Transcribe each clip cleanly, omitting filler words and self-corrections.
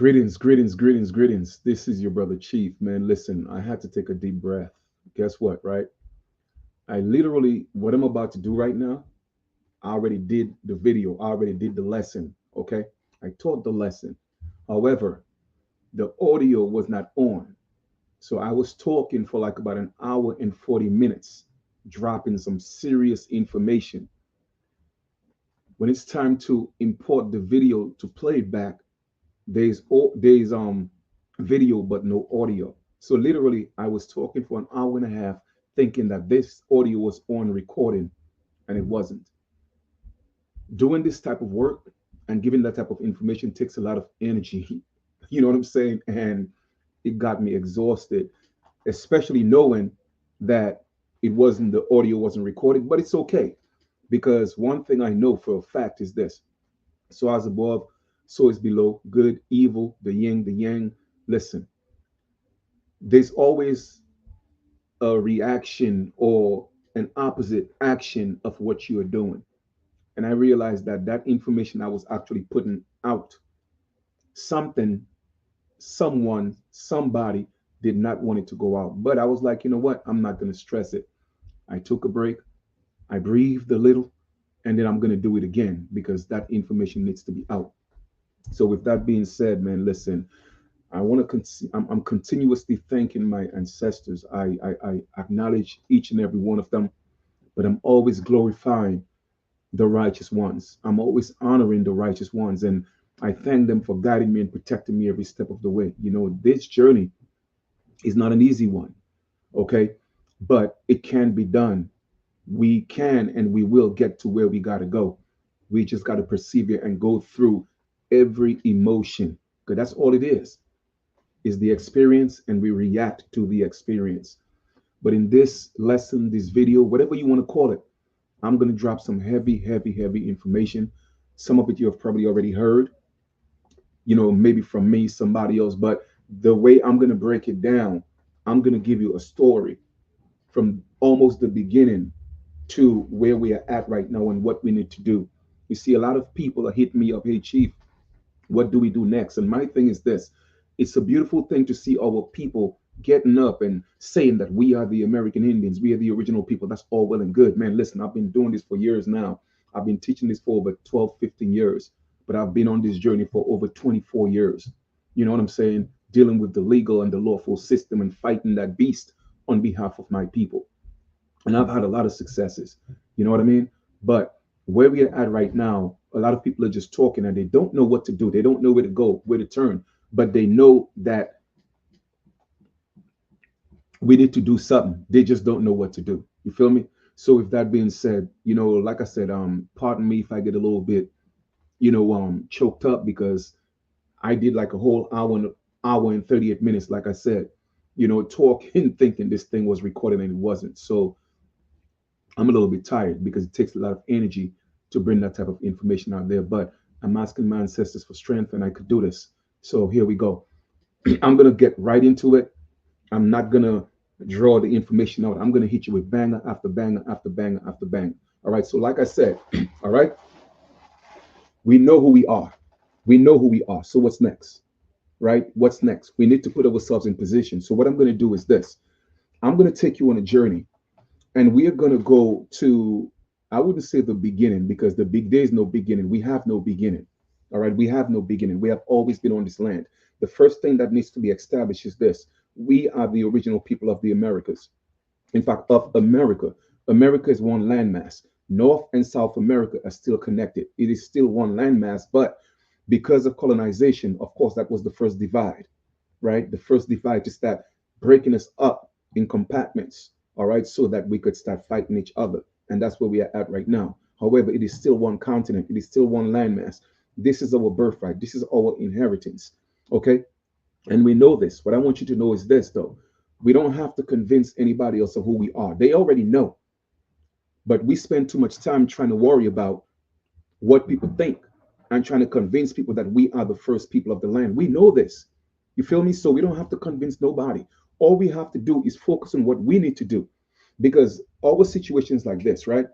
Greetings, greetings, greetings, greetings. This is your brother Chief, man. Listen, I had to take a deep breath. Guess what, right? I literally, what I'm about to do right now, I already did the video, I already did the lesson, okay? I taught the lesson. However, the audio was not on. So I was talking for like about an hour and 40 minutes, dropping some serious information. When it's time to import the video to play it back, there's video but no audio. So literally I was talking for an hour and a half thinking that this audio was on recording and it wasn't. Doing this type of work and giving that type of information takes a lot of energy. You know what I'm saying? And it got me exhausted, especially knowing that it wasn't the audio wasn't recorded, but it's okay because one thing I know for a fact is this: so as above, so is below, good, evil, the yin, the yang. Listen, there's always a reaction or an opposite action of what you are doing. And I realized that that information I was actually putting out, something, someone, somebody did not want it to go out. But I was like, you know what? I'm not going to stress it. I took a break, I breathed a little, and then I'm going to do it again because that information needs to be out. So, with that being said, man, listen, I want to. I'm continuously thanking my ancestors. I acknowledge each and every one of them, but I'm always glorifying the righteous ones. I'm always honoring the righteous ones, and I thank them for guiding me and protecting me every step of the way. You know, this journey is not an easy one, okay, but it can be done. We can and we will get to where we got to go. We just got to persevere and go through every emotion, because that's all it is the experience, and we react to the experience. But in this lesson, this video, whatever you want to call it, I'm going to drop some heavy, heavy, heavy information. Some of it you have probably already heard, maybe from me, somebody else. But the way I'm going to break it down, I'm going to give you a story from almost the beginning to where we are at right now and what we need to do. You see, a lot of people are hitting me up, hey, Chief, what do we do next? And my thing is this: it's a beautiful thing to see our people getting up and saying that we are the American Indians, we are the original people. That's all well and good. Man, listen, I've been doing this for years now. I've been teaching this for over 12, 15 years, but I've been on this journey for over 24 years. You know what I'm saying? Dealing with the legal and the lawful system and fighting that beast on behalf of my people. And I've had a lot of successes. You know what I mean? But where we are at right now, a lot of people are just talking and they don't know what to do. They don't know where to go, where to turn, but they know that we need to do something. They just don't know what to do. You feel me? So with that being said, like I said, pardon me if I get a little bit, choked up because I did like a whole hour and 38 minutes, like I said, talking, thinking this thing was recorded and it wasn't. So I'm a little bit tired because it takes a lot of energy to bring that type of information out there. But I'm asking my ancestors for strength and I could do this. So here we go. I'm going to get right into it. I'm not going to draw the information out. I'm going to hit you with banger after banger after banger after banger. All right. So, like I said, all right, we know who we are. We know who we are. So, what's next? Right? What's next? We need to put ourselves in position. So, what I'm going to do is this: I'm going to take you on a journey and we are going to go to, I wouldn't say the beginning because there's no beginning. We have no beginning. All right. We have no beginning. We have always been on this land. The first thing that needs to be established is this: we are the original people of the Americas. In fact, of America. America is one landmass. North and South America are still connected. It is still one landmass, but because of colonization, of course, that was the first divide, right? The first divide to start breaking us up in compartments, all right, so that we could start fighting each other. And that's where we are at right now. However, it is still one continent, it is still one landmass. This is our birthright, this is our inheritance, okay? And we know this. What I want you to know is this, though: we don't have to convince anybody else of who we are. They already know. But we spend too much time trying to worry about what people think and trying to convince people that we are the first people of the land. We know this. You feel me? So we don't have to convince nobody. All we have to do is focus on what we need to do, because our situations like this, right?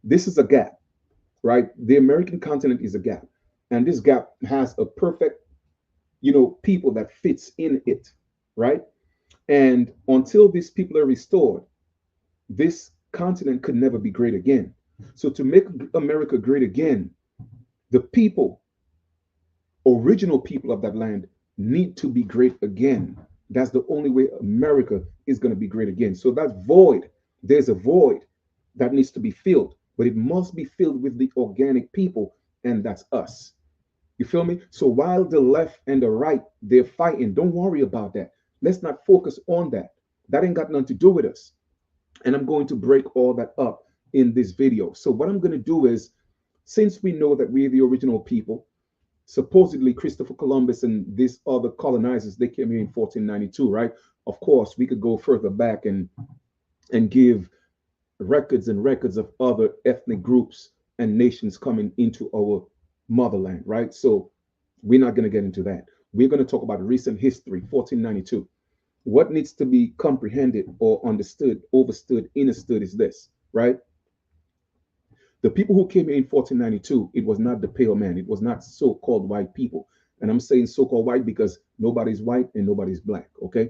This is a gap, right? The American continent is a gap. And this gap has a perfect people that fits in it, right? And until these people are restored, this continent could never be great again. So to make America great again, the people, original people of that land, need to be great again. That's the only way America is going to be great again. So that void, there's a void that needs to be filled, but it must be filled with the organic people, and that's us. You feel me? So while the left and the right, they're fighting, don't worry about that. Let's not focus on that. That ain't got nothing to do with us. And I'm going to break all that up in this video. So what I'm going to do is, since we know that we're the original people, supposedly Christopher Columbus and these other colonizers, they came here in 1492, right? Of course, we could go further back and give records and records of other ethnic groups and nations coming into our motherland, right? So we're not going to get into that. We're going to talk about recent history, 1492. What needs to be comprehended or understood, overstood, understood is this, right? The people who came here in 1492, it was not the pale man. It was not so-called white people. And I'm saying so-called white because nobody's white and nobody's black, okay?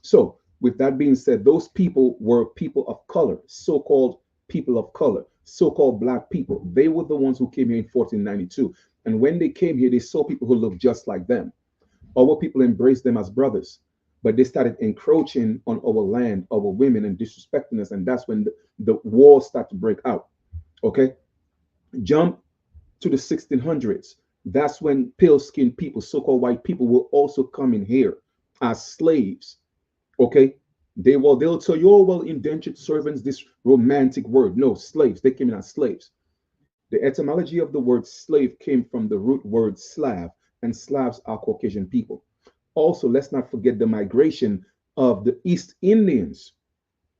So with that being said, those people were people of color, so-called people of color, so-called black people. They were the ones who came here in 1492. And when they came here, they saw people who looked just like them. Our people embraced them as brothers, but they started encroaching on our land, our women, and disrespecting us. And that's when the war started to break out. Okay, jump to the 1600s. That's when pale-skinned people, so-called white people, will also come in here as slaves. Okay, they'll tell you, oh well, indentured servants, this romantic word. No, slaves. They came in as slaves. The etymology of the word slave came from the root word Slav, and Slavs are Caucasian people. Also, let's not forget the migration of the East Indians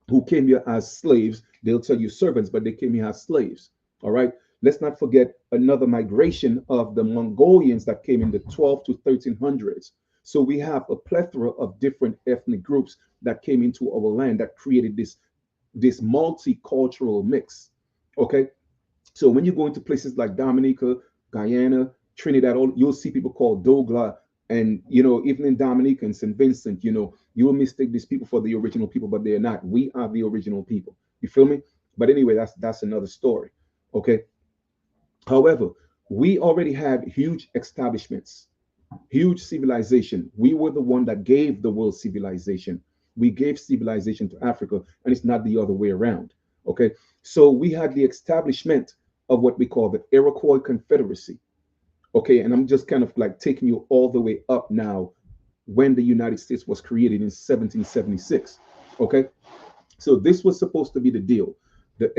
who came here as slaves. They'll tell you servants, but they came here as slaves. All right. Let's not forget another migration of the Mongolians that came in the 12 to 1300s. So we have a plethora of different ethnic groups that came into our land that created this multicultural mix. Okay. So when you go into places like Dominica, Guyana, Trinidad, you'll see people called Dogla, and even in Dominica and St. Vincent, you will mistake these people for the original people, but they're not. We are the original people. You feel me? But anyway, that's another story. Okay. However, we already had huge establishments, huge civilization. We were the one that gave the world civilization. We gave civilization to Africa, and it's not the other way around. Okay. So we had the establishment of what we call the Iroquois Confederacy. Okay. And I'm just kind of like taking you all the way up now when the United States was created in 1776. Okay. So this was supposed to be the deal. The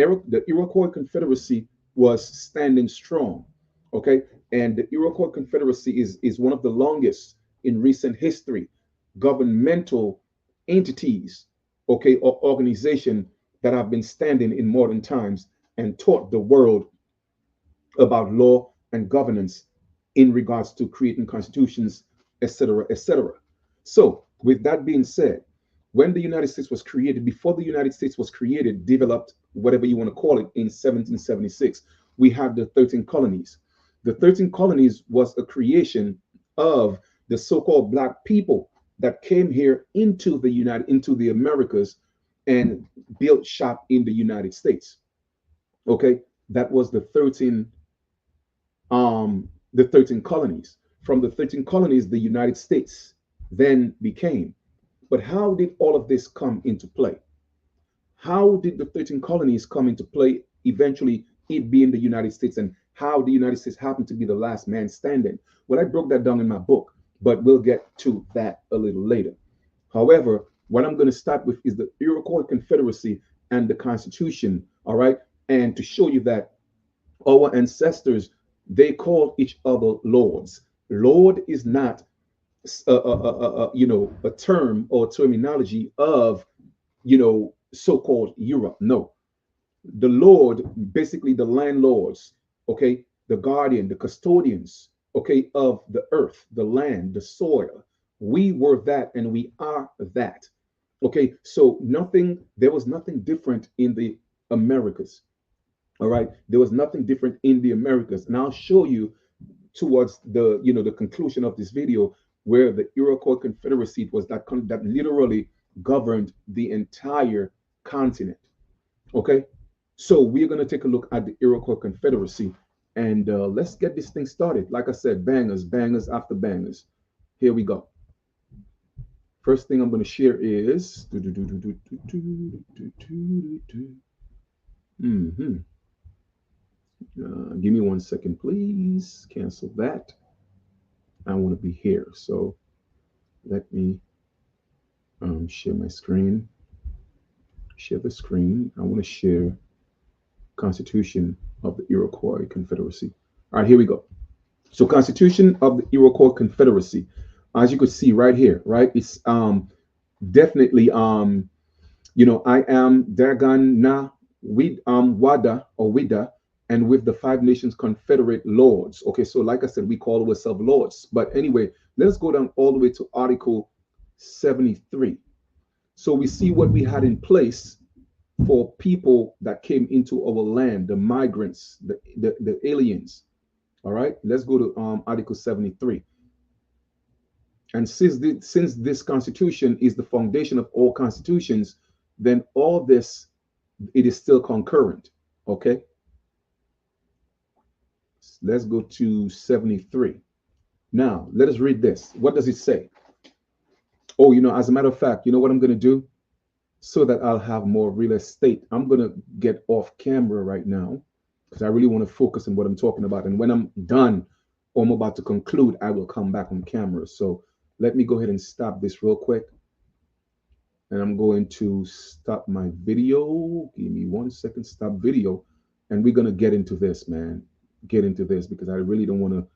Iroquois Confederacy was standing strong. Okay. And the Iroquois Confederacy is one of the longest in recent history governmental entities, okay, or organization that have been standing in modern times and taught the world about law and governance in regards to creating constitutions, etc., etc. So, with that being said, when the United States was created, before the United States was created, developed, whatever you want to call it, in 1776, we had the 13 colonies. The 13 colonies was a creation of the so-called black people that came here into the Americas and built shop in the United States. Okay, that was the 13 colonies. From the 13 colonies, the United States then became. But how did all of this come into play? How did the 13 colonies come into play, eventually it being the United States, and how the United States happened to be the last man standing? Well, I broke that down in my book, but we'll get to that a little later. However, what I'm going to start with is the Iroquois Confederacy and the Constitution, all right? And to show you that our ancestors, they called each other lords. Lord is not, a term or terminology of, so-called Europe. No, the Lord, basically the landlords, okay, the guardian, the custodians, okay, of the earth, the land, the soil. We were that, and we are that. Okay, so there was nothing different in the Americas. All right, there was nothing different in the Americas, and I'll show you towards the conclusion of this video where the Iroquois Confederacy was that literally governed the entire continent. Okay, so we're gonna take a look at the Iroquois Confederacy, and let's get this thing started. Like I said, bangers, bangers after bangers. Here we go. First thing I'm gonna share is. Mhm. Give me 1 second, please. Cancel that. I want to be here, so let me share my screen. Share the screen. I want to share Constitution of the Iroquois Confederacy. All right, here we go. So, Constitution of the Iroquois Confederacy. As you could see right here, right? It's definitely I am Dagan na Wada or Wida, and with the Five Nations Confederate Lords. Okay, so like I said, we call ourselves lords. But anyway, let's go down all the way to Article 73. So we see what we had in place for people that came into our land, the migrants, the aliens. All right, let's go to Article 73. And since this constitution is the foundation of all constitutions, then all this, it is still concurrent. Okay, let's go to 73. Now, let us read this. What does it say? Oh, as a matter of fact, you know what I'm going to do? So that I'll have more real estate, I'm going to get off camera right now because I really want to focus on what I'm talking about. And when I'm done or I'm about to conclude, I will come back on camera. So let me go ahead and stop this real quick. And I'm going to stop my video. Give me 1 second, stop video. And we're going to get into this, man. Get into this because I really don't want to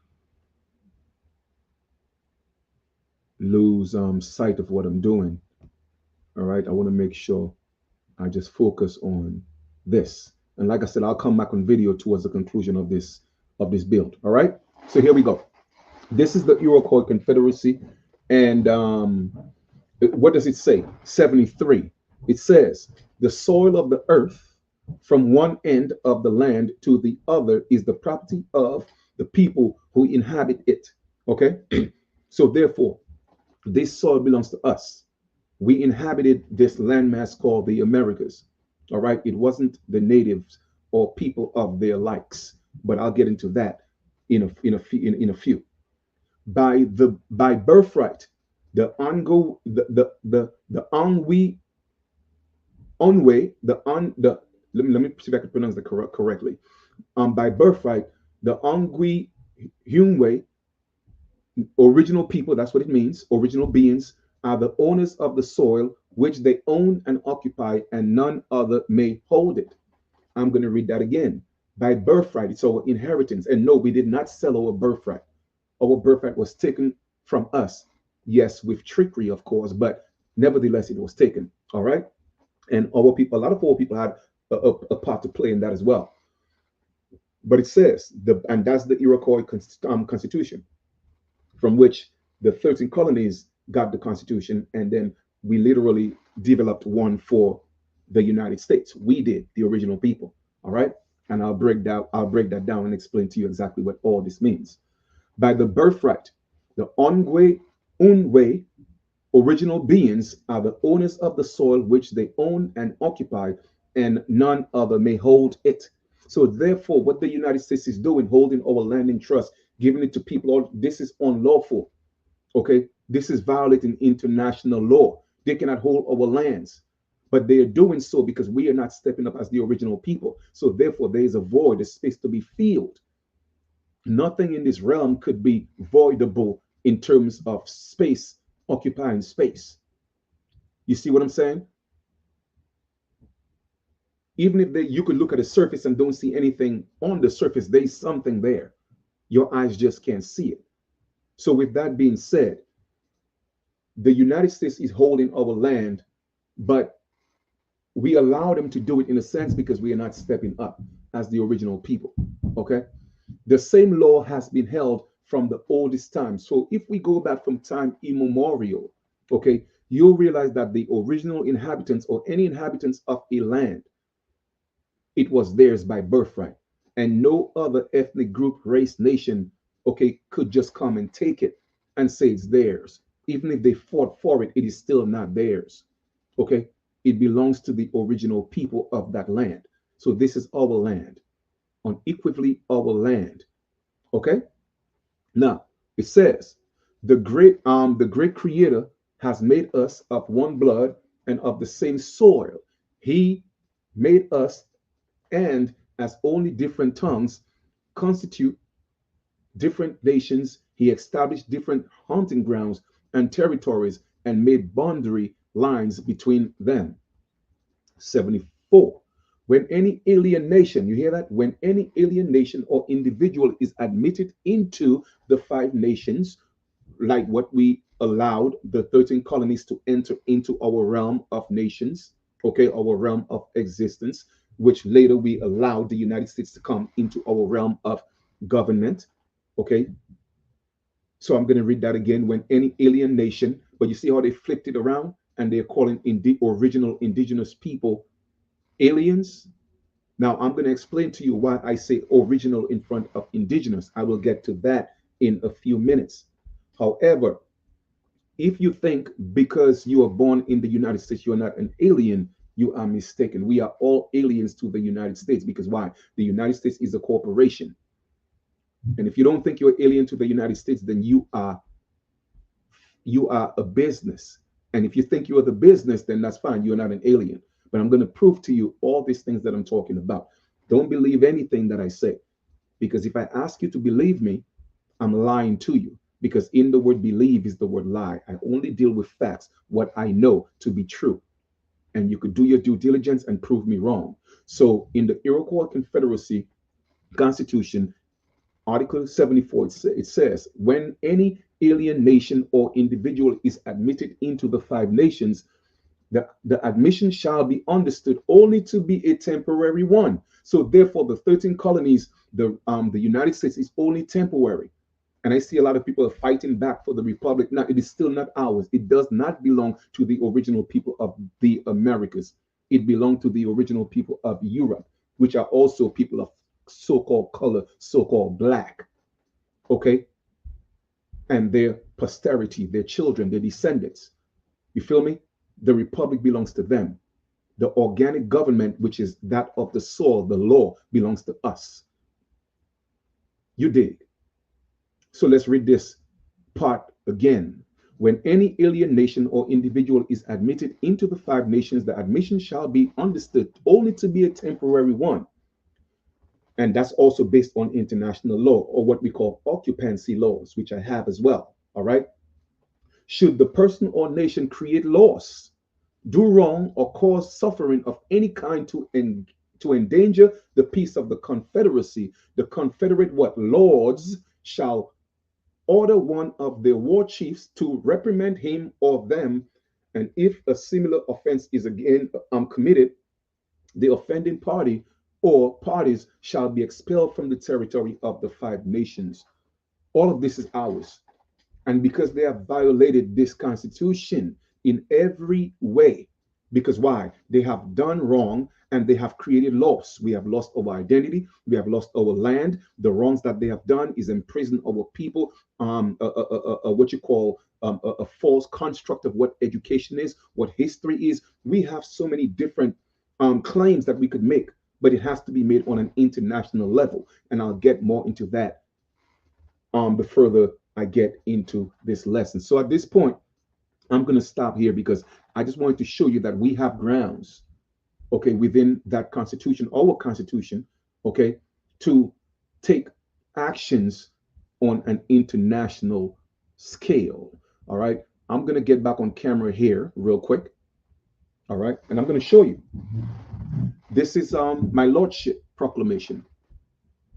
lose sight of what I'm doing. All right. I want to make sure I just focus on this. And like I said, I'll come back on video towards the conclusion of this build. All right. So here we go. This is the Iroquois Confederacy. And what does it say? 73. It says, the soil of the earth from one end of the land to the other is the property of the people who inhabit it. Okay. So therefore, this soil belongs to us. We inhabited this landmass called the Americas. All right. It wasn't the natives or people of their likes, but I'll get into that in a few. By birthright, the ongo the onwe onway the on the let me see if I can pronounce that correctly. By birthright, the Ongwe Hunwe, original people, that's what it means, original beings, are the owners of the soil which they own and occupy, and none other may hold it. I'm going to read that again. By birthright, it's our inheritance. And no, we did not sell our birthright. Our birthright was taken from us. Yes, with trickery, of course, but nevertheless, it was taken. All right. And our people, a lot of our people had a part to play in that as well. But it says, and that's the Iroquois Constitution, from which the 13 colonies got the Constitution, and then we literally developed one for the United States. We did, the original people. All right. And I'll break that down and explain to you exactly what all this means. By the birthright, the Unwe original beings are the owners of the soil which they own and occupy, and none other may hold it. So therefore, what the United States is doing, holding our land in trust, giving it to people, this is unlawful. Okay, this is violating international law. They cannot hold our lands, but they are doing so because we are not stepping up as the original people. So therefore, there is a void, a space to be filled. Nothing in this realm could be voidable in terms of space, occupying space. You see what I'm saying? Even if you could look at the surface and don't see anything on the surface, there's something there. Your eyes just can't see it. So with that being said, the United States is holding our land, but we allow them to do it in a sense because we are not stepping up as the original people. Okay. The same law has been held from the oldest time. So if we go back from time immemorial, okay, you'll realize that the original inhabitants or any inhabitants of a land, it was theirs by birthright. And no other ethnic group, race, nation, okay, could just come and take it. and say it's theirs. Even if they fought for it, it is still not theirs. Okay? It belongs to the original people of that land. So this is our land, unequivocally our land. Okay? Now, it says, the great creator has made us of one blood and of the same soil. He made us, and as only different tongues constitute different nations, he established different hunting grounds and territories and made boundary lines between them. 74. When any alien nation, you hear that? When any alien nation or individual is admitted into the five nations, like what we allowed the 13 colonies to enter into our realm of nations, okay, our realm of existence, which later we allowed the United States to come into our realm of government, okay. So I'm going to read that again. When any alien nation, but you see how they flipped it around and they're calling in the original indigenous people aliens. Now I'm going to explain to you why I say original in front of indigenous. I will get to that in a few minutes. However, if you think because you are born in the United States, you're not an alien, you are mistaken. We are all aliens to the United States because why? The United States is a corporation. And if you don't think you're alien to the United States, then you are a business. And if you think you are the business, then that's fine. You're not an alien. But I'm going to prove to you all these things that I'm talking about. Don't believe anything that I say. Because if I ask you to believe me, I'm lying to you. Because in the word believe is the word lie. I only deal with facts, what I know to be true. And you could do your due diligence and prove me wrong. So in the Iroquois Confederacy Constitution, Article 74, it says, when any alien nation or individual is admitted into the five nations, the admission shall be understood only to be a temporary one. So therefore, the 13 colonies, the United States is only temporary. And I see a lot of people are fighting back for the republic. Now, it is still not ours. It does not belong to the original people of the Americas. It belonged to the original people of Europe, which are also people of so-called color, so-called black. Okay? And their posterity, their children, their descendants. You feel me? The republic belongs to them. The organic government, which is that of the soil, the law, belongs to us. You dig? So let's read this part again. When any alien nation or individual is admitted into the five nations, the admission shall be understood only to be a temporary one. And that's also based on international law, or what we call occupancy laws, which I have as well. All right. Should the person or nation create laws, do wrong, or cause suffering of any kind to endanger the peace of the Confederacy, the Confederate what lords shall order one of their war chiefs to reprimand him or them, and if a similar offense is again committed, the offending party or parties shall be expelled from the territory of the five nations. All of this is ours. And because they have violated this constitution in every way, because why? They have done wrong and they have created loss. We have lost our identity. We have lost our land. The wrongs that they have done is imprison our people. What you call a false construct of what education is, what history is. We have so many different claims that we could make, but it has to be made on an international level. And I'll get more into that the further I get into this lesson. So at this point, I'm going to stop here because I just wanted to show you that we have grounds, okay, within that constitution, our constitution, okay, to take actions on an international scale. All right. I'm going to get back on camera here real quick. All right. And I'm going to show you. This is my lordship proclamation.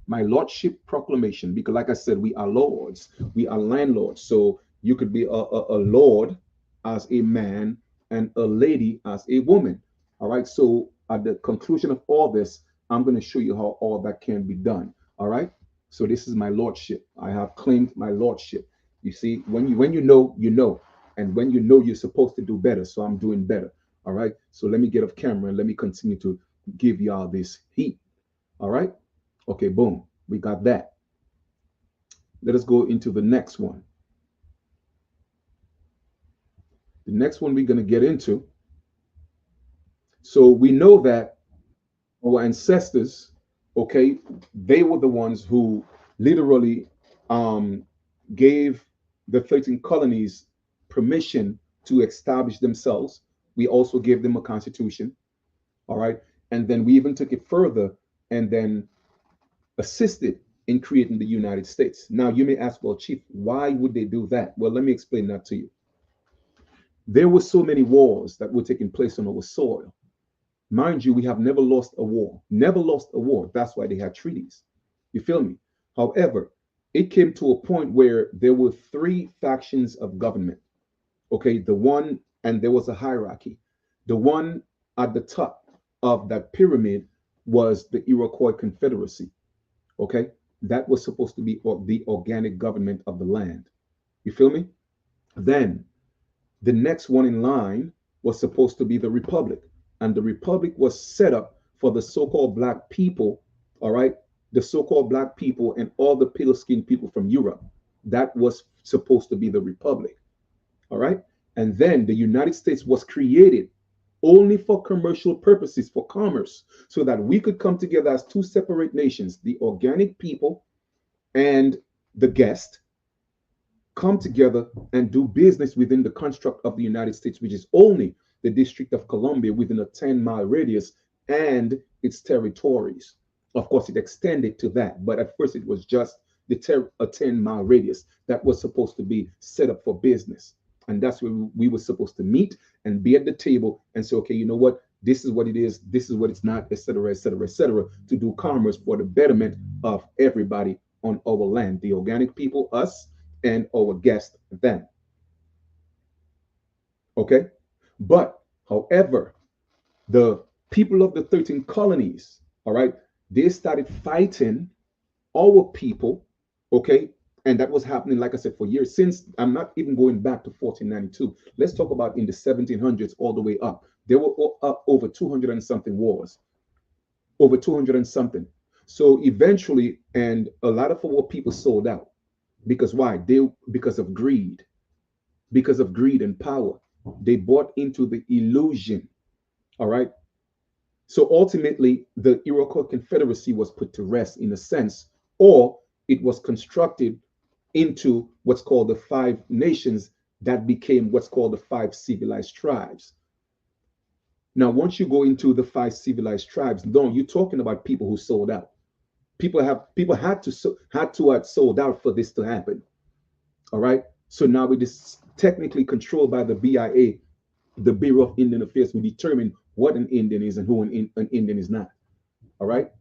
My lordship proclamation, because like I said, we are lords, we are landlords. So you could be a lord as a man and a lady as a woman. All right. So at the conclusion of all this, I'm going to show you how all that can be done. All right. So this is my lordship. I have claimed my lordship. You see, when you know, you know, and when you know, you're supposed to do better. So I'm doing better. All right. So let me get off camera and let me continue to give y'all this heat. All right. Okay, boom. We got that. Let us go into the next one. The next one we're going to get into. So we know that our ancestors, okay, they were the ones who literally um, gave the 13 colonies permission to establish themselves. We also gave them a constitution, all right? And then we even took it further and then assisted in creating the United States. Now, you may ask, well, Chief, why would they do that? Well, let me explain that to you. There were so many wars that were taking place on our soil. Mind you, we have never lost a war, never lost a war. That's why they had treaties. You feel me? However, it came to a point where there were three factions of government. Okay, the one, and there was a hierarchy. The one at the top of that pyramid was the Iroquois Confederacy. Okay, that was supposed to be the organic government of the land. You feel me? Then the next one in line was supposed to be the Republic. And the Republic was set up for the so called Black people, all right? The so called Black people and all the pale skinned people from Europe. That was supposed to be the Republic, all right? And then the United States was created only for commercial purposes, for commerce, so that we could come together as two separate nations, the organic people and the guest, come together and do business within the construct of the United States, which is only the District of Columbia within a 10-mile radius and its territories. Of course, it extended to that, but at first it was just a 10-mile radius that was supposed to be set up for business. And that's where we were supposed to meet and be at the table and say, okay, you know what? This is what it is. This is what it's not, et cetera, et cetera, et cetera, to do commerce for the betterment of everybody on our land, the organic people, us, and our guests, them. Okay? But, however, the people of the 13 colonies, all right, they started fighting our people, okay? And that was happening, like I said, for years. Since I'm not even going back to 1492. Let's talk about in the 1700s all the way up. There were over 200 and something wars, over 200 and something. So eventually, and a lot of our people sold out. Because why? Because of greed, because of greed and power. They bought into the illusion. All right. So ultimately, the Iroquois Confederacy was put to rest in a sense, or it was constructed into what's called the five nations that became what's called the five civilized tribes. Now, once you go into the five civilized tribes, no, you're talking about people who sold out. People had to sold out for this to happen. All right. So now it is technically controlled by the BIA, the Bureau of Indian Affairs, who determine what an Indian is and who an Indian is not. All right.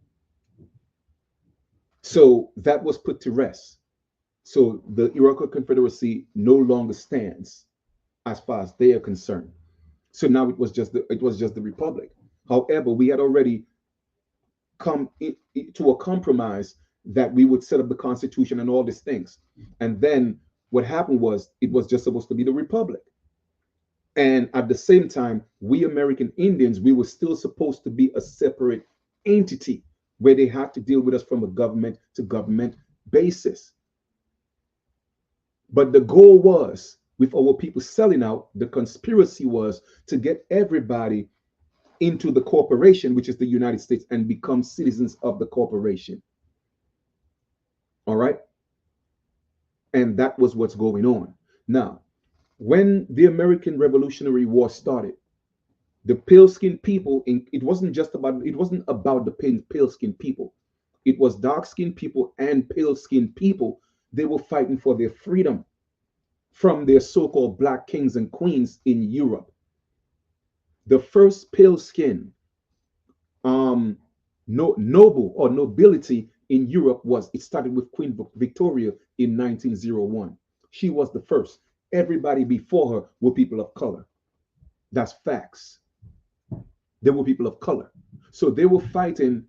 So that was put to rest. So the Iroquois Confederacy no longer stands as far as they are concerned. So now it was just the Republic. However, we had already come to a compromise that we would set up the Constitution and all these things. And then what happened was it was just supposed to be the Republic. And at the same time, we American Indians, we were still supposed to be a separate entity where they had to deal with us from a government to government basis. But the goal was, with our people selling out, the conspiracy was to get everybody into the corporation, which is the United States, and become citizens of the corporation. All right. And that was what's going on. Now, when the American Revolutionary War started, the pale skinned people, it wasn't about the pale skinned people. It was dark skinned people and pale skinned people. They were fighting for their freedom from their so-called black kings and queens in Europe. The first pale skin no, noble or nobility in Europe was it started with Queen Victoria in 1901. She was the first. Everybody before her were people of color. That's facts. They were people of color. So they were fighting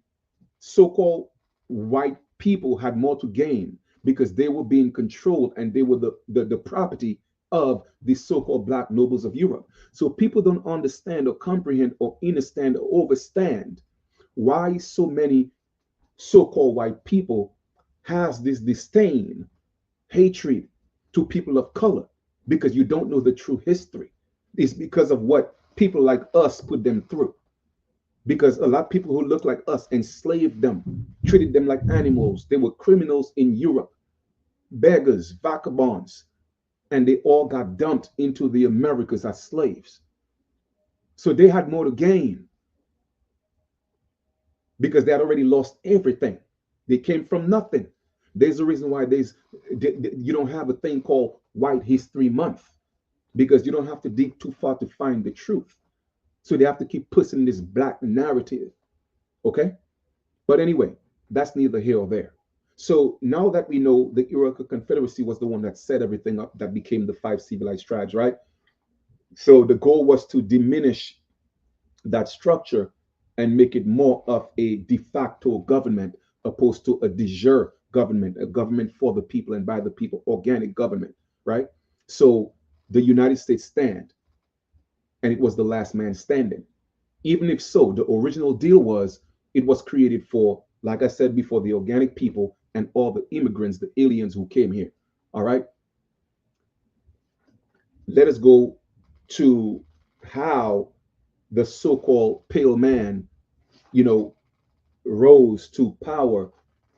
so-called white people had more to gain because they were being controlled and they were the property of the so-called black nobles of Europe. So people don't understand or comprehend or understand or overstand why so many so-called white people has this disdain, hatred to people of color, because you don't know the true history. It's because of what people like us put them through. Because a lot of people who look like us enslaved them, treated them like animals. They were criminals in Europe, beggars, vagabonds, and they all got dumped into the Americas as slaves. So they had more to gain because they had already lost everything. They came from nothing. There's a reason why you don't have a thing called White History Month, because you don't have to dig too far to find the truth. So they have to keep pushing this black narrative. Okay? But anyway, that's neither here or there. So now that we know the Iroquois Confederacy was the one that set everything up, that became the five civilized tribes, right? So the goal was to diminish that structure and make it more of a de facto government opposed to a de jure government, a government for the people and by the people, organic government, right? So the United States stand, and it was the last man standing. Even if so, the original deal was it was created for, like I said before, the organic people and all the immigrants, the aliens who came here. All right. Let us go to how the so-called pale man, you know, rose to power,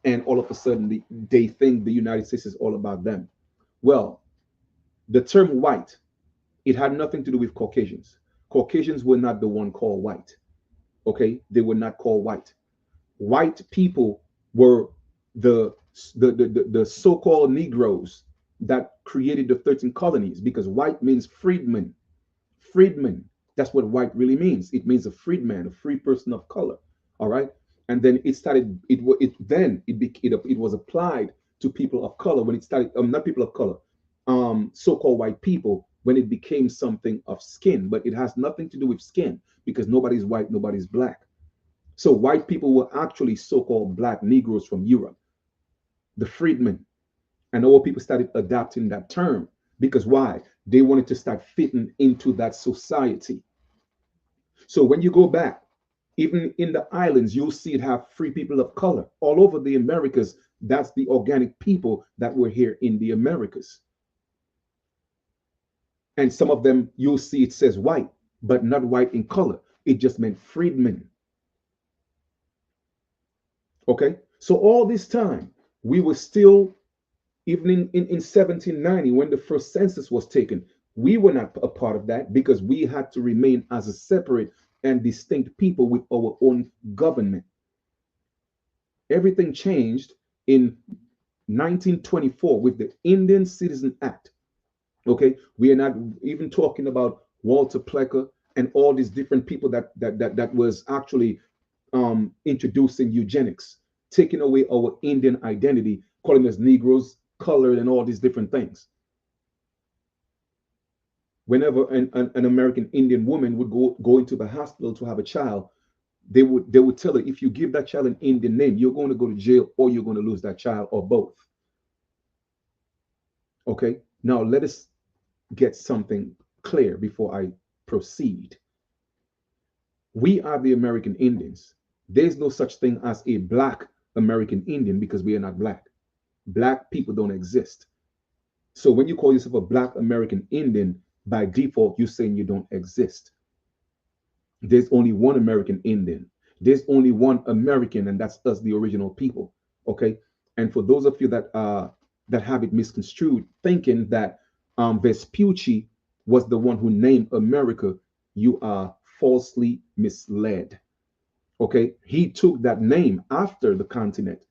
and all of a sudden they think the United States is all about them. Well, the term white, it had nothing to do with Caucasians. Caucasians were not the one called white. Okay, they were not called white. White people were the the so-called Negroes that created the 13 colonies, because white means freedman. Freedman. That's what white really means. It means a freedman, a free person of color. All right. And then it started. It was applied to people of color when it started. Not people of color, so-called white people, when it became something of skin. But it has nothing to do with skin, because nobody's white, nobody's black. So white people were actually so-called black Negroes from Europe, the freedmen. And all people started adopting that term, because why? They wanted to start fitting into that society. So when you go back, even in the islands, you'll see it have free people of color all over the Americas. That's the organic people that were here in the Americas. And some of them, you'll see it says white, but not white in color. It just meant freedmen. Okay. So all this time, we were still, even in 1790, when the first census was taken, we were not a part of that, because we had to remain as a separate and distinct people with our own government. Everything changed in 1924 with the Indian Citizen Act. Okay, we are not even talking about Walter Plecker and all these different people that was actually introducing eugenics, taking away our Indian identity, calling us Negroes, colored, and all these different things. Whenever an American Indian woman would go into the hospital to have a child, they would tell her, if you give that child an Indian name, you're going to go to jail, or you're going to lose that child, or both. Okay. Now let us get something clear before I proceed. We are the American Indians. There's no such thing as a black American Indian, because we are not black. Black people don't exist. So when you call yourself a black American Indian, by default, you're saying you don't exist. There's only one American Indian. There's only one American, and that's us, the original people. Okay. And for those of you that have it misconstrued, thinking that Vespucci was the one who named America, you are falsely misled. Okay. He took that name after the continent,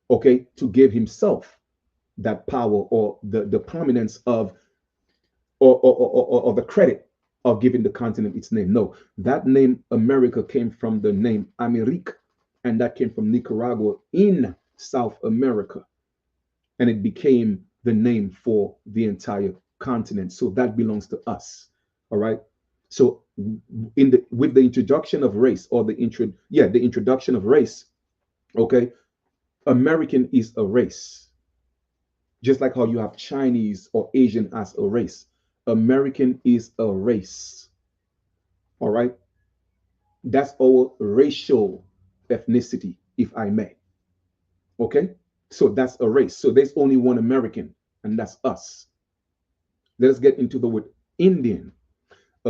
okay, to give himself that power, or the prominence of, or the credit of giving the continent its name. No, that name America came from the name Amerique, and that came from Nicaragua in South America, and it became the name for the entire continent. So that belongs to us. All right. So with the introduction of race, or the introduction of race, okay, American is a race. Just like how you have Chinese or Asian as a race, American is a race. All right. That's our racial ethnicity, if I may. Okay. So that's a race. So there's only one American, and that's us. Let us get into the word Indian.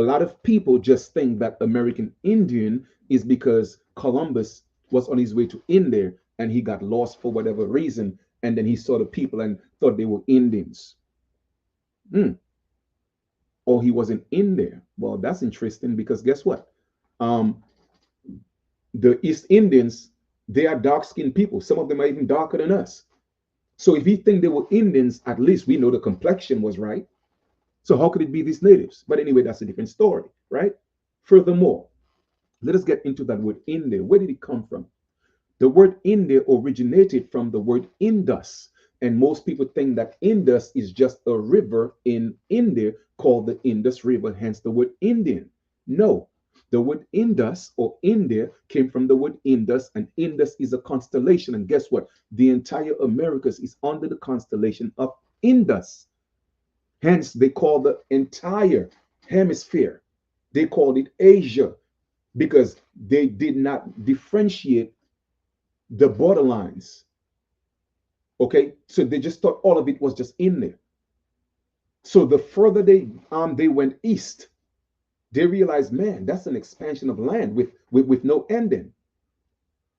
A lot of people just think that American Indian is because Columbus was on his way to India and he got lost for whatever reason, and then he saw the people and thought they were Indians. Hmm. Or he wasn't in there. Well, that's interesting because guess what? Um, the East Indians, they are dark-skinned people. Some of them are even darker than us. So if you think they were Indians, at least we know the complexion was right. So how could it be these natives? But anyway, that's a different story, right? Furthermore, let us get into that word India. Where did it come from? The word India originated from the word Indus. And most people think that Indus is just a river in India called the Indus River, hence the word Indian. No, the word Indus or India came from the word Indus, and Indus is a constellation. And guess what? The entire Americas is under the constellation of Indus. Hence, they call the entire hemisphere, they called it Asia because they did not differentiate the borderlines. Okay, so they just thought all of it was just in there. So the further they went east, they realized, man, that's an expansion of land with no ending.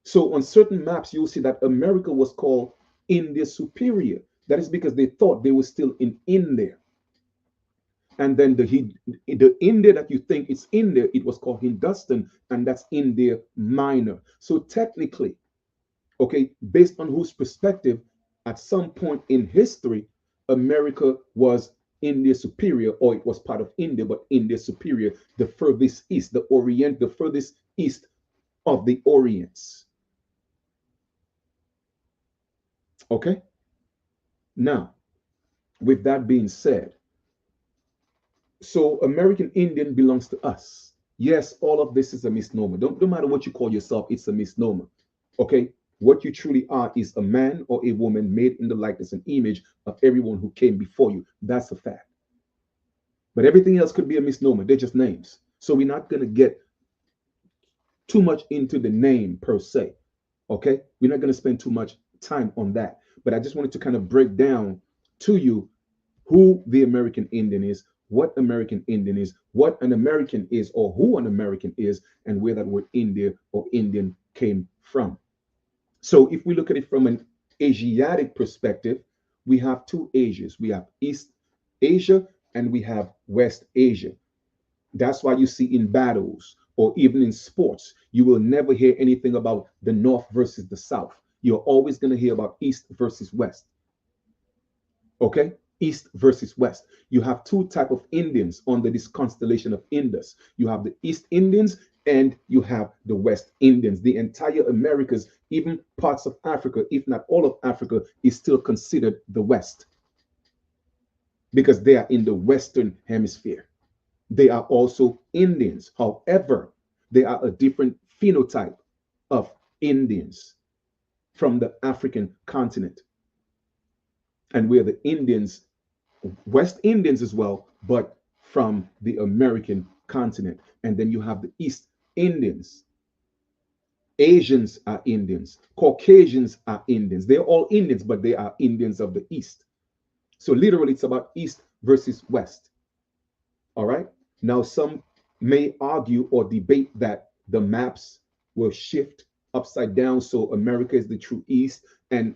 So on certain maps, you'll see that America was called India Superior. That is because they thought they were still in India. And then the India that you think is India, it was called Hindustan, and that's India Minor. So technically, okay, based on whose perspective, at some point in history, America was India Superior, or it was part of India, but India Superior, the furthest east, the Orient, the furthest east of the Orients. Okay? Now, with that being said, so American Indian belongs to us. Yes, all of this is a misnomer. Don't matter what you call yourself, it's a misnomer. Okay? What you truly are is a man or a woman made in the likeness and image of everyone who came before you. That's a fact. But everything else could be a misnomer. They're just names. So we're not going to get too much into the name per se. Okay? We're not going to spend too much time on that. But I just wanted to kind of break down to you who the American Indian is, what American Indian is, what an American is, or who an American is, and where that word India or Indian came from. So if we look at it from an Asiatic perspective, we have two Asias. We have East Asia and we have West Asia. That's why you see in battles or even in sports, you will never hear anything about the North versus the South. You're always going to hear about East versus West. Okay? East versus West. You have two type of Indians under this constellation of Indus. You have the East Indians and you have the West Indians. The entire Americas, even parts of Africa, if not all of Africa, is still considered the West because they are in the Western Hemisphere. They are also Indians. However, they are a different phenotype of Indians from the African continent. And we're the Indians, West Indians as well, but from the American continent. And then you have the East Indians. Asians are Indians. Caucasians are Indians. They're all Indians, but they are Indians of the East. So literally, it's about East versus West. All right. Now, some may argue or debate that the maps will shift upside down. So America is the true East. And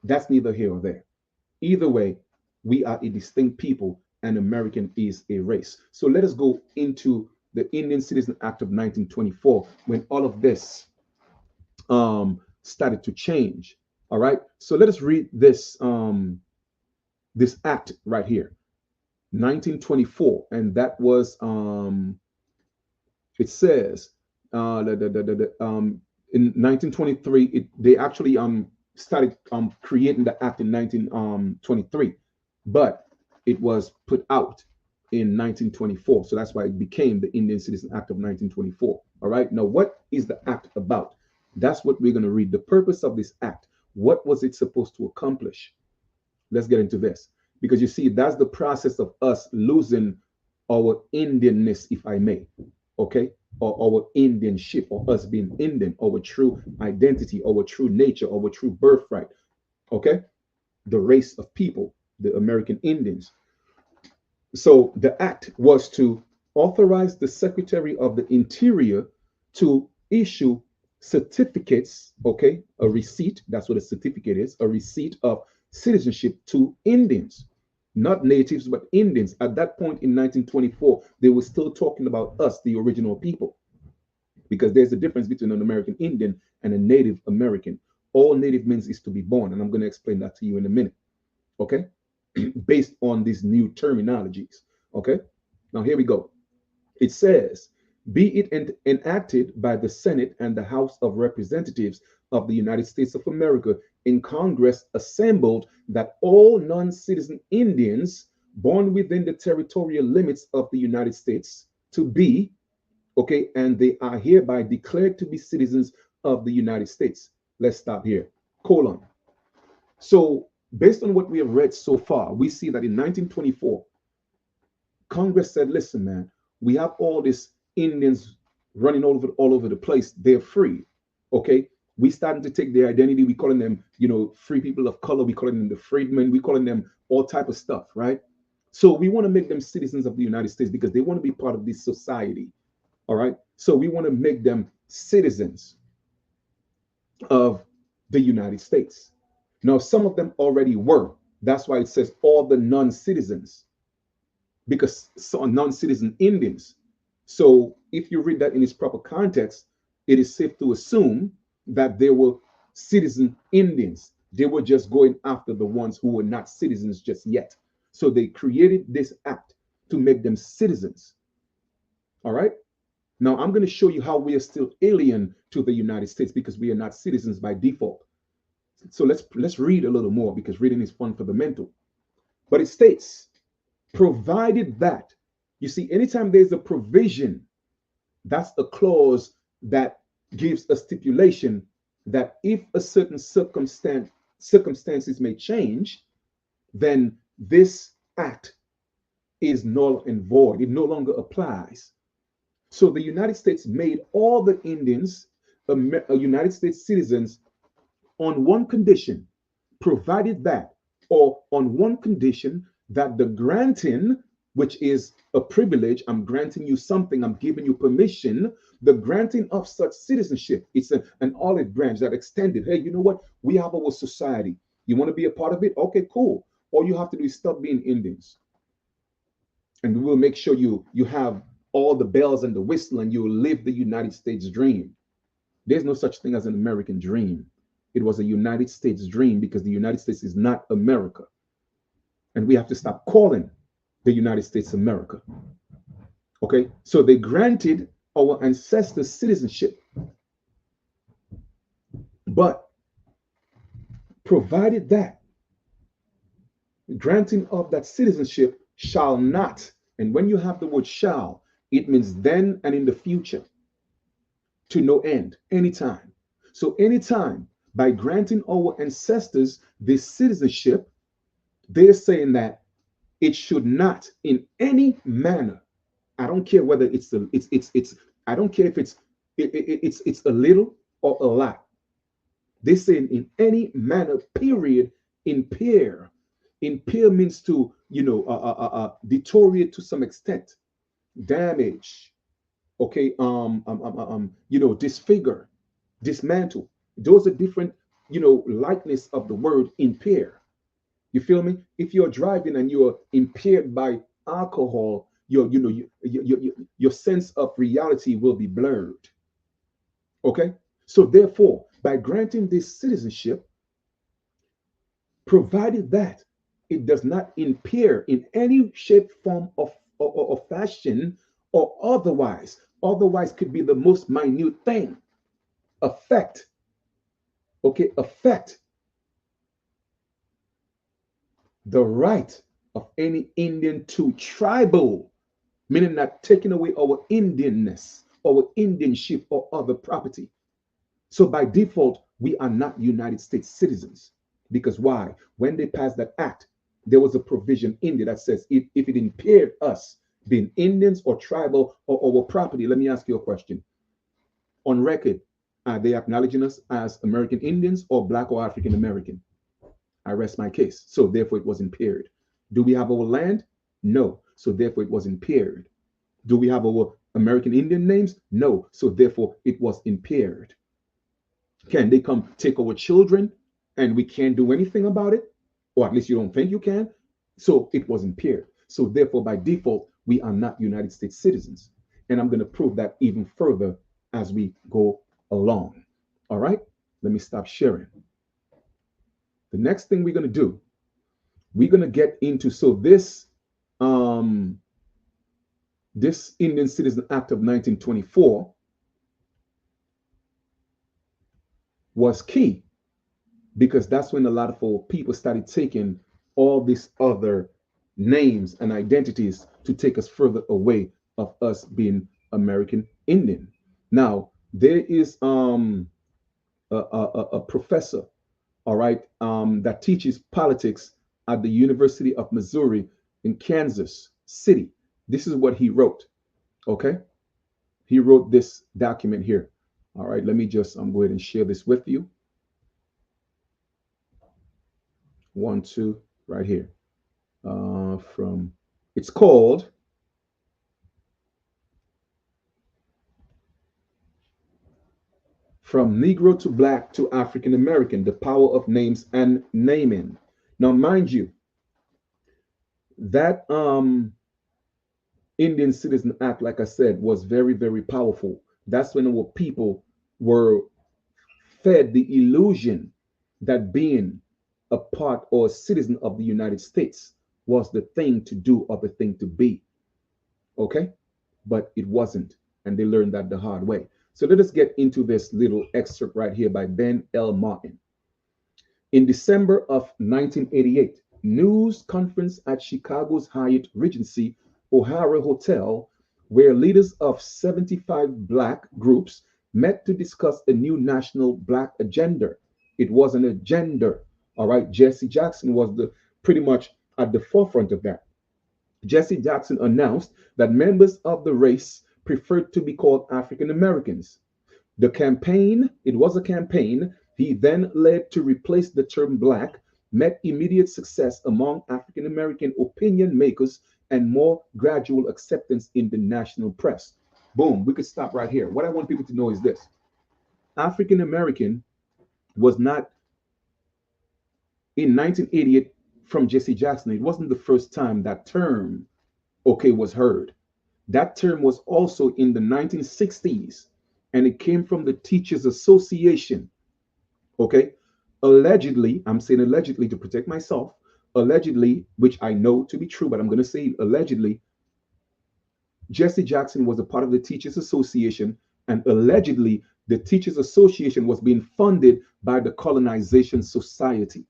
that's neither here or there. Either way, we are a distinct people and American is a race. So let us go into the Indian Citizen Act of 1924 when all of this started to change. All right. So let us read this act right here, 1924, and that was it says in 1923 they actually started creating the act in 1923, but it was put out in 1924, so that's why it became the Indian Citizen Act of 1924. All right, now what is the act about? That's what we're going to read. The purpose of this act, what was it supposed to accomplish? Let's get into this, because you see that's the process of us losing our Indianness, if I may, okay, or our Indianship, or us being Indian, our true identity, our true nature, our true birthright, okay, the race of people, the American Indians. So the act was to authorized the Secretary of the Interior to issue certificates, okay, a receipt, that's what a certificate is, a receipt of citizenship to Indians, not natives, but Indians. At that point in 1924, they were still talking about us, the original people, because there's a difference between an American Indian and a Native American. All Native means is to be born, and I'm going to explain that to you in a minute, okay, based on these new terminologies, okay. Now, here we go. It says, be it enacted by the Senate and the House of Representatives of the United States of America in Congress assembled that all non-citizen Indians born within the territorial limits of the United States to be, okay, and they are hereby declared to be citizens of the United States. Let's stop here. Colon. So, based on what we have read so far, we see that in 1924, Congress said, listen, man, we have all these Indians running all over the place. They're free. Okay. We starting to take their identity. We calling them, free people of color. We calling them the freedmen. We calling them all type of stuff, right? So we want to make them citizens of the United States because they want to be part of this society. All right. So we want to make them citizens of the United States. Now, some of them already were. That's why it says all the non-citizens, because non-citizen Indians. So if you read that in its proper context, it is safe to assume that they were citizen Indians. They were just going after the ones who were not citizens just yet. So they created this act to make them citizens. All right. Now I'm going to show you how we are still alien to the United States because we are not citizens by default. So let's read a little more because reading is fun for the mental. But it states, provided that, you see, anytime there's a provision, that's a clause that gives a stipulation that if a certain circumstances may change, then this act is null and void. It no longer applies. So the United States made all the Indians United States citizens on one condition, provided that, or on one condition, that the granting, which is a privilege, I'm granting you something, I'm giving you permission, the granting of such citizenship, it's an olive branch that extended. Hey, you know what? We have our society. You want to be a part of it? Okay, cool. All you have to do is stop being Indians. And we will make sure you have all the bells and the whistle and you will live the United States dream. There's no such thing as an American dream. It was a United States dream because the United States is not America. And we have to stop calling the United States America. Okay, so they granted our ancestors citizenship, but provided that granting of that citizenship shall not, and when you have the word shall, it means then and in the future, to no end, anytime. So anytime by granting our ancestors this citizenship, they're saying that it should not in any manner, I don't care whether it's I don't care if it's a little or a lot. They say in any manner, period, impair. Impair means to deteriorate to some extent, damage, okay, disfigure, dismantle. Those are different, likeness of the word impair. You feel me? If you're driving and you're impaired by alcohol, your sense of reality will be blurred. Okay? So therefore, by granting this citizenship, provided that it does not impair in any shape, form, or fashion, or otherwise could be the most minute thing, affect, okay, affect the right of any Indian to tribal, meaning not taking away our Indianness, our Indianship, or other property. So by default, we are not United States citizens. Because why? When they passed that act, there was a provision in there that says if it impaired us being Indians or tribal or our property, let me ask you a question. On record, are they acknowledging us as American Indians or Black or African American? I rest my case. So therefore it was impaired. Do we have our land? No. So therefore it was impaired. Do we have our American Indian names? No. So therefore, it was impaired. Can they come take our children and we can't do anything about it? Or at least you don't think you can? So it was impaired. So therefore, by default, we are not United States citizens. And I'm going to prove that even further as we go along. All right? Let me stop sharing. The next thing we're going to do, we're going to get into, so this Indian Citizen Act of 1924 was key because that's when a lot of our people started taking all these other names and identities to take us further away of us being American Indian. Now, there is a professor, all right, that teaches politics at the University of Missouri in Kansas City. This is what he wrote, okay? He wrote this document here. All right, let me just go ahead and share this with you. 1, 2, right here. It's called From Negro to Black to African American, the Power of Names and Naming. Now, mind you, that Indian Citizen Act, like I said, was very, very powerful. That's when our people were fed the illusion that being a part or a citizen of the United States was the thing to do or the thing to be. Okay? But it wasn't. And they learned that the hard way. So let us get into this little excerpt right here by Ben L. Martin. In December of 1988, news conference at Chicago's Hyatt Regency O'Hara Hotel, where leaders of 75 Black groups met to discuss a new national Black agenda. It was an agenda. All right. Jesse Jackson was pretty much at the forefront of that. Jesse Jackson announced that members of the race preferred to be called African Americans. The campaign, it was a campaign he then led to replace the term Black, met immediate success among African American opinion makers and more gradual acceptance in the national press. Boom, we could stop right here. What I want people to know is this: African American was not in 1988 from Jesse Jackson. It wasn't the first time that term, okay, was heard. That term was also in the 1960s, and it came from the Teachers Association. Okay, allegedly, I'm saying allegedly to protect myself, allegedly, which I know to be true, but I'm going to say allegedly, Jesse Jackson was a part of the Teachers Association, and allegedly, the Teachers Association was being funded by the Colonization Society,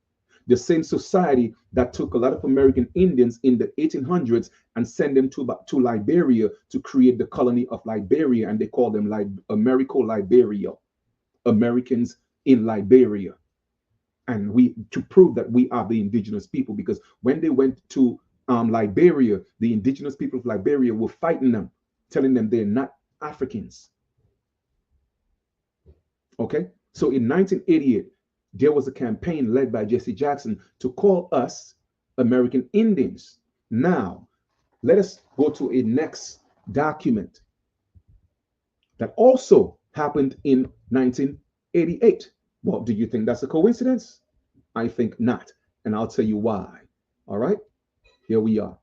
the same society that took a lot of American Indians in the 1800s and sent them to Liberia to create the colony of Liberia, and they called them Americo-Liberia, Americans in Liberia. And we to prove that we are the indigenous people, because when they went to Liberia, the indigenous people of Liberia were fighting them, telling them they're not Africans. Okay, so in 1988, there was a campaign led by Jesse Jackson to call us American Indians. Now, let us go to a next document that also happened in 1988. Well, do you think that's a coincidence? I think not, and I'll tell you why. All right, here we are.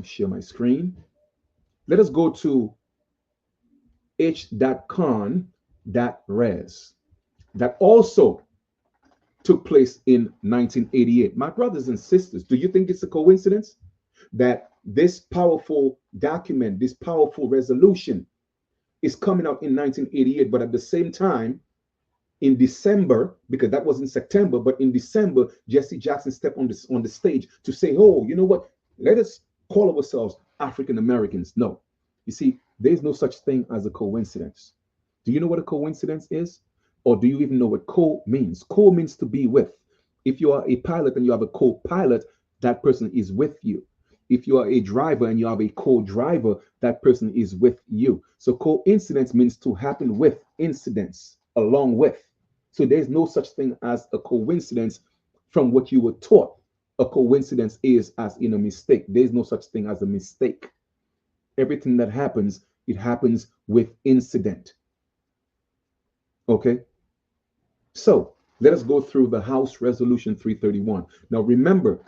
Share my screen. Let us go to h.con.res. That also took place in 1988. My brothers and sisters, do you think it's a coincidence that this powerful document, this powerful resolution is coming out in 1988, but at the same time, in December, because that was in September, but in December, Jesse Jackson stepped on the stage to say, oh, you know what? Let us call ourselves African Americans. No. You see, there's no such thing as a coincidence. Do you know what a coincidence is? Or do you even know what co means? Co means to be with. If you are a pilot and you have a co-pilot, that person is with you. If you are a driver and you have a co-driver, that person is with you. So coincidence means to happen with incidents, along with. So there's no such thing as a coincidence from what you were taught. A coincidence is as in a mistake. There's no such thing as a mistake. Everything that happens, it happens with incident. Okay? So let us go through the House Resolution 331. Now remember,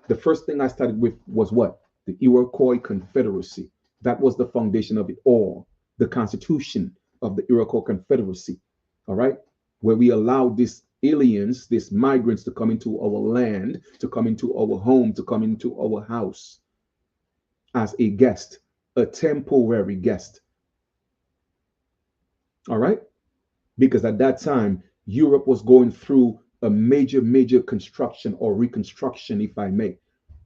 the first thing I started with was what? The Iroquois Confederacy. That was the foundation of it all. The Constitution of the Iroquois Confederacy. All right? Where we allowed these aliens, these migrants to come into our land, to come into our home, to come into our house as a guest, a temporary guest. All right? Because at that time, Europe was going through a major construction or reconstruction, if I may.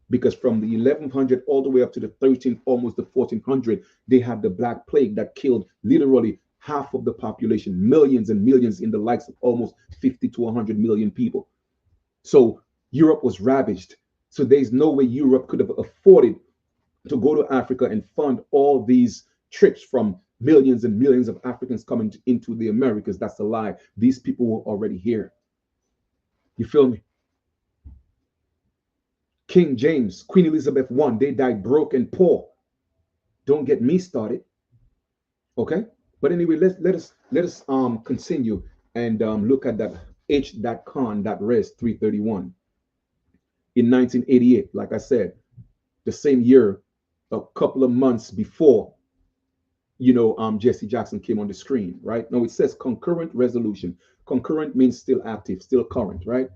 Because from the 1100 all the way up to the 13th, almost the 1400, they had the Black Plague that killed literally half of the population, millions and millions, in the likes of almost 50 to 100 million people. So Europe was ravaged. So there's no way Europe could have afforded to go to Africa and fund all these trips from millions and millions of Africans coming into the Americas. That's a lie. These people were already here. You feel me? King James, Queen Elizabeth I, they died broke and poor. Don't get me started. Okay? But anyway, let us continue and look at that H. Con. Res 331 in 1988. Like I said, the same year, a couple of months before, Jesse Jackson came on the screen, right? Now it says concurrent resolution. Concurrent means still active, still current, right?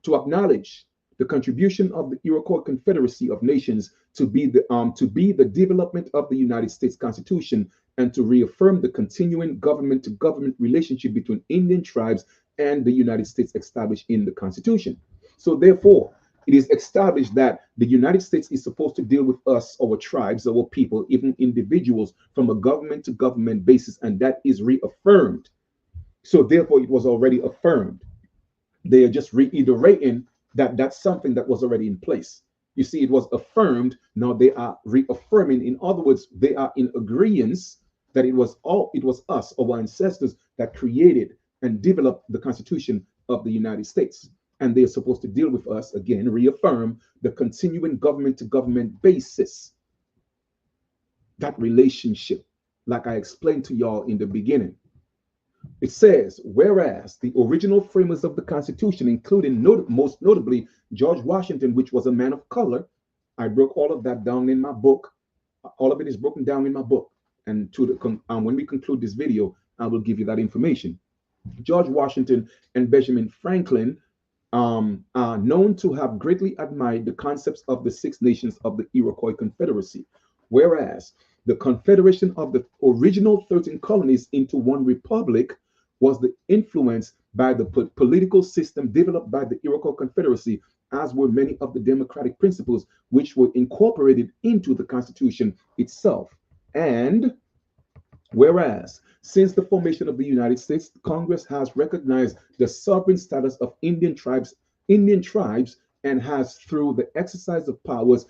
To acknowledge the contribution of the Iroquois Confederacy of Nations to be the development of the United States Constitution, and to reaffirm the continuing government to government relationship between Indian tribes and the United States established in the Constitution. So therefore, it is established that the United States is supposed to deal with us, our tribes, our people, even individuals, from a government to government basis, and that is reaffirmed. So therefore, it was already affirmed. They are just reiterating that that's something that was already in place. You see, it was affirmed. Now they are reaffirming. In other words, they are in agreement that it was us, our ancestors, that created and developed the Constitution of the United States. And they're supposed to deal with us again, reaffirm the continuing government to government basis. That relationship, like I explained to y'all in the beginning. It says, whereas the original framers of the Constitution, including most notably George Washington, which was a man of color, I broke all of that down in my book. All of it is broken down in my book. And when we conclude this video, I will give you that information. George Washington and Benjamin Franklin are known to have greatly admired the concepts of the Six Nations of the Iroquois Confederacy, whereas the confederation of the original 13 colonies into one republic was the influence by the political system developed by the Iroquois Confederacy, as were many of the democratic principles which were incorporated into the Constitution itself. And whereas, since the formation of the United States, Congress has recognized the sovereign status of Indian tribes, and has, through the exercise of powers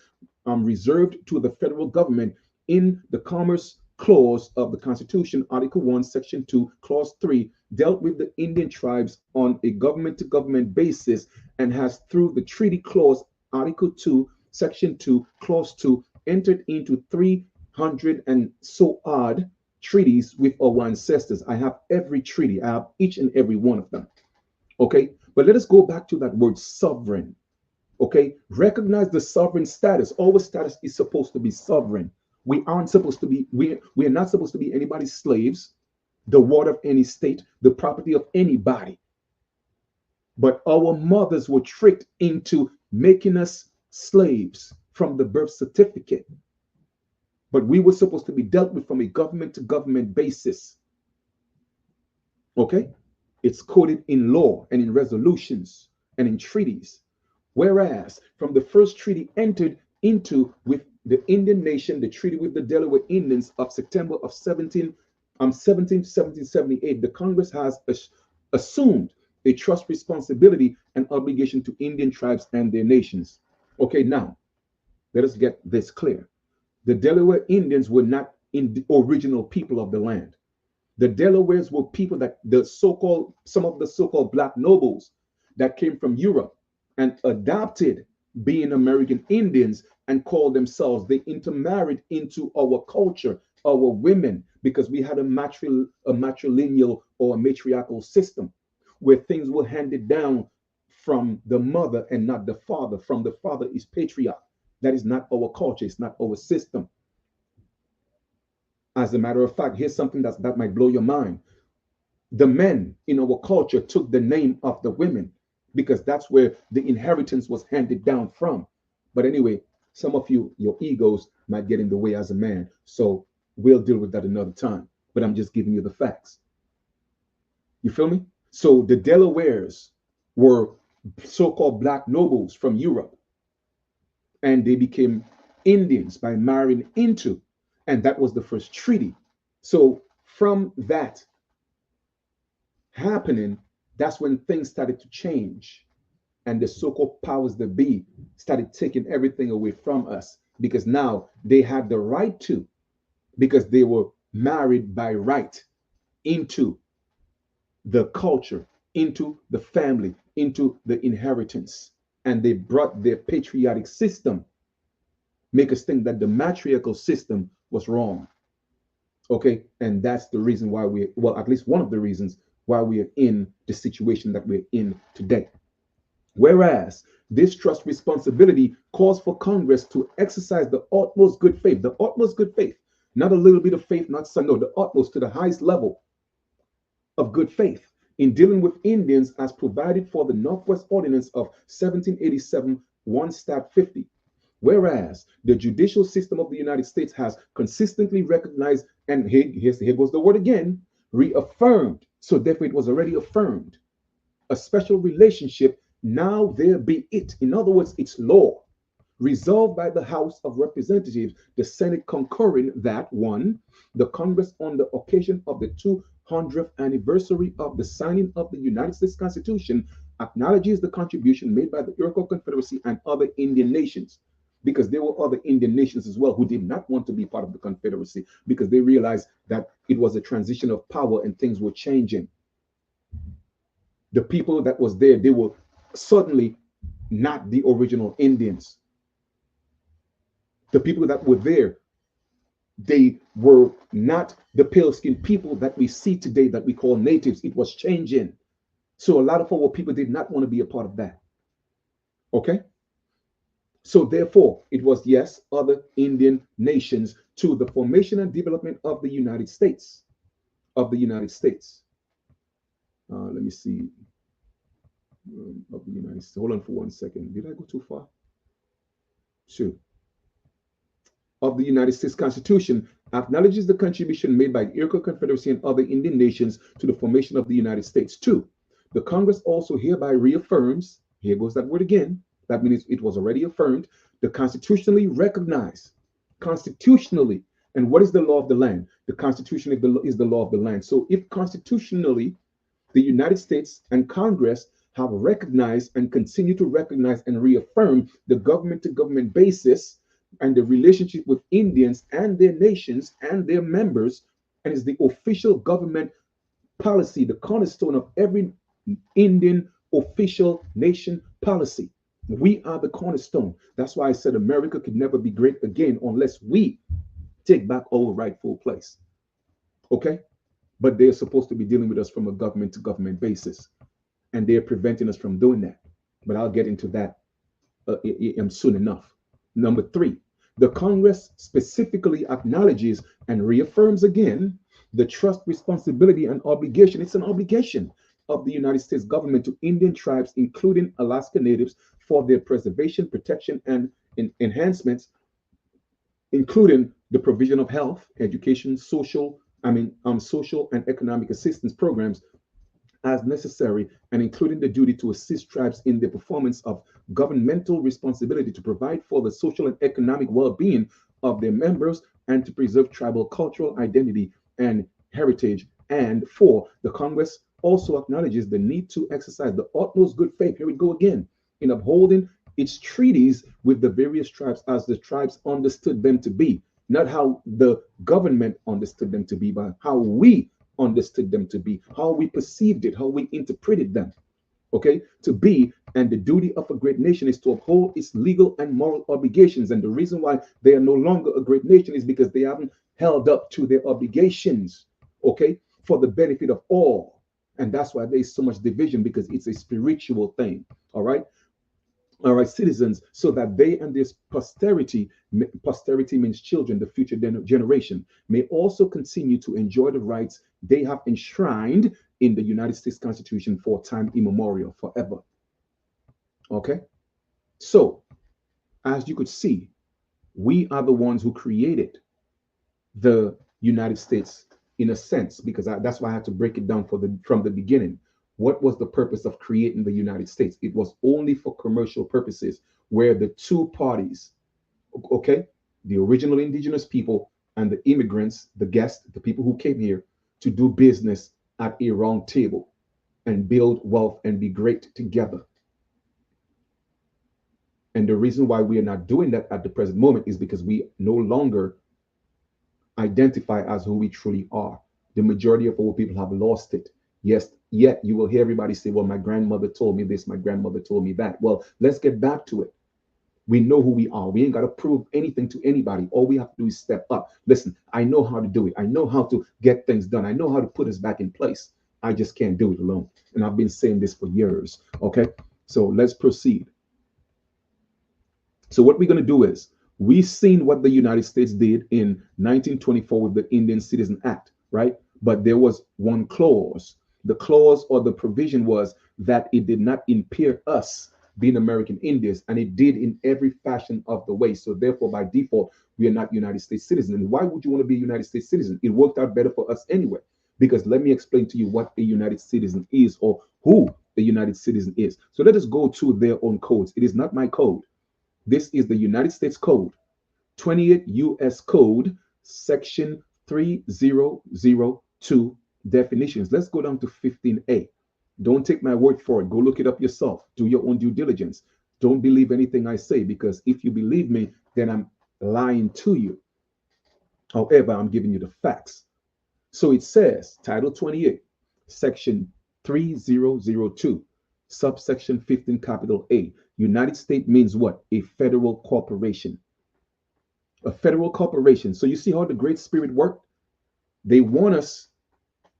reserved to the federal government in the Commerce Clause of the Constitution, Article 1, Section 2, Clause 3, dealt with the Indian tribes on a government-to-government basis, and has, through the Treaty Clause, Article 2, Section 2, Clause 2, entered into 300 and so odd treaties with our ancestors. I have every treaty. I have each and every one of them. Okay, but let us go back to that word sovereign. Okay, recognize the sovereign status. Our status is supposed to be sovereign. We aren't supposed to be, we are not supposed to be anybody's slaves, the ward of any state, the property of anybody. But our mothers were tricked into making us slaves from the birth certificate. But we were supposed to be dealt with from a government to government basis. Okay? It's coded in law and in resolutions and in treaties. Whereas from the first treaty entered into with the Indian nation, the treaty with the Delaware Indians of September of 1778, the Congress has assumed a trust responsibility and obligation to Indian tribes and their nations. Okay, now let us get this clear. The Delaware Indians were not in the original people of the land. The Delawares were people that some of the so-called black nobles that came from Europe and adopted being American Indians and called themselves, they intermarried into our culture, our women, because we had a matrilineal or a matriarchal system where things were handed down from the mother and not the father. From the father is patriarch. That is not our culture, it's not our system. As a matter of fact, here's something that might blow your mind. The men in our culture took the name of the women because that's where the inheritance was handed down from. But anyway, some of you, your egos might get in the way as a man. So we'll deal with that another time. But I'm just giving you the facts. You feel me? So the Delawares were so-called black nobles from Europe, and they became Indians by marrying into, and that was the first treaty. So from that happening, that's when things started to change. And the so-called powers that be started taking everything away from us because now they had the right to, because they were married by right into the culture, into the family, into the inheritance. And they brought their patriotic system, make us think that the matriarchal system was wrong. Okay. And that's the reason why well, at least one of the reasons why we are in the situation that we're in today. Whereas this trust responsibility calls for Congress to exercise the utmost good faith, not a little bit of faith, not some, no, the utmost to the highest level of good faith in dealing with Indians as provided for the Northwest Ordinance of 1787, 1 Stat 50. Whereas the judicial system of the United States has consistently recognized, and here goes the word again, reaffirmed. So therefore it was already affirmed. A special relationship, now there be it. In other words, it's law. Resolved by the House of Representatives, the Senate concurring that one, the Congress on the occasion of the 200th anniversary of the signing of the United States Constitution acknowledges the contribution made by the Iroquois Confederacy and other Indian nations. Because there were other Indian nations as well who did not want to be part of the Confederacy because they realized that it was a transition of power and things were changing. The people that was there, they were certainly not the original Indians. The people that were there, they were not the pale-skinned people that we see today that we call natives. It was changing. So a lot of our people did not want to be a part of that. Okay? So therefore, it was, yes, other Indian nations to the formation and development of the United States. Let me see. Of the United States. Hold on for 1 second. Did I go too far? Sure. Of the United States Constitution acknowledges the contribution made by the Iroquois Confederacy and other Indian nations to the formation of the United States. 2. The Congress also hereby reaffirms, here goes that word again, that means it was already affirmed, the constitutionally recognized, constitutionally, and what is the law of the land? The Constitution is the law of the land. So if constitutionally the United States and Congress have recognized and continue to recognize and reaffirm the government-to-government basis and the relationship with Indians and their nations and their members, and is the official government policy, the cornerstone of every Indian official nation policy. We are the cornerstone. That's why I said America could never be great again unless we take back our rightful place. Okay? But they're supposed to be dealing with us from a government-to-government basis, and they're preventing us from doing that. But I'll get into that soon enough. Number 3, the Congress specifically acknowledges and reaffirms again the trust, responsibility, and obligation. It's an obligation of the United States government to Indian tribes, including Alaska Natives, for their preservation, protection, and enhancements, including the provision of health, education, social and economic assistance programs as necessary, and including the duty to assist tribes in the performance of governmental responsibility to provide for the social and economic well-being of their members and to preserve tribal cultural identity and heritage. And 4, the Congress also acknowledges the need to exercise the utmost good faith, here we go again, in upholding its treaties with the various tribes as the tribes understood them to be, not how the government understood them to be, but how we understood them to be, how we perceived it, how we interpreted them. Okay, to be, and the duty of a great nation is to uphold its legal and moral obligations. And the reason why they are no longer a great nation is because they haven't held up to their obligations, okay, for the benefit of all. And that's why there's so much division, because it's a spiritual thing. All right. All right, citizens, so that they and this posterity means children, the future generation, may also continue to enjoy the rights they have enshrined in the United States Constitution for time immemorial, forever. Okay? So, as you could see, we are the ones who created the United States in a sense, because that's why I had to break it down from the beginning. What was the purpose of creating the United States? It was only for commercial purposes, where the two parties, okay, the original indigenous people and the immigrants, the guests, the people who came here to do business at a round table and build wealth and be great together. And the reason why we are not doing that at the present moment is because we no longer identify as who we truly are. The majority of our people have lost it. Yes, yet you will hear everybody say, well, my grandmother told me this, my grandmother told me that. Well, let's get back to it. We know who we are. We ain't got to prove anything to anybody. All we have to do is step up. Listen, I know how to do it. I know how to get things done. I know how to put us back in place. I just can't do it alone. And I've been saying this for years. Okay. So let's proceed. So what we're going to do is, we've seen what the United States did in 1924 with the Indian Citizen Act, right? But there was one clause. The clause or the provision was that it did not impair us being American Indians, and it did in every fashion of the way. So therefore, by default, we are not United States citizens. And why would you want to be a United States citizen? It worked out better for us anyway. Because let me explain to you what a United citizen is, or who the United citizen is. So let us go to their own codes. It is not my code. This is the United States Code, 28 U.S. Code, Section 3002, definitions. Let's go down to 15A. Don't take my word for it. Go look it up yourself. Do your own due diligence. Don't believe anything I say, because if you believe me, then I'm lying to you. However, I'm giving you the facts. So it says, Title 28, Section 3002, subsection 15, capital A. United States means what? A federal corporation. A federal corporation. So you see how the Great Spirit worked? They want us,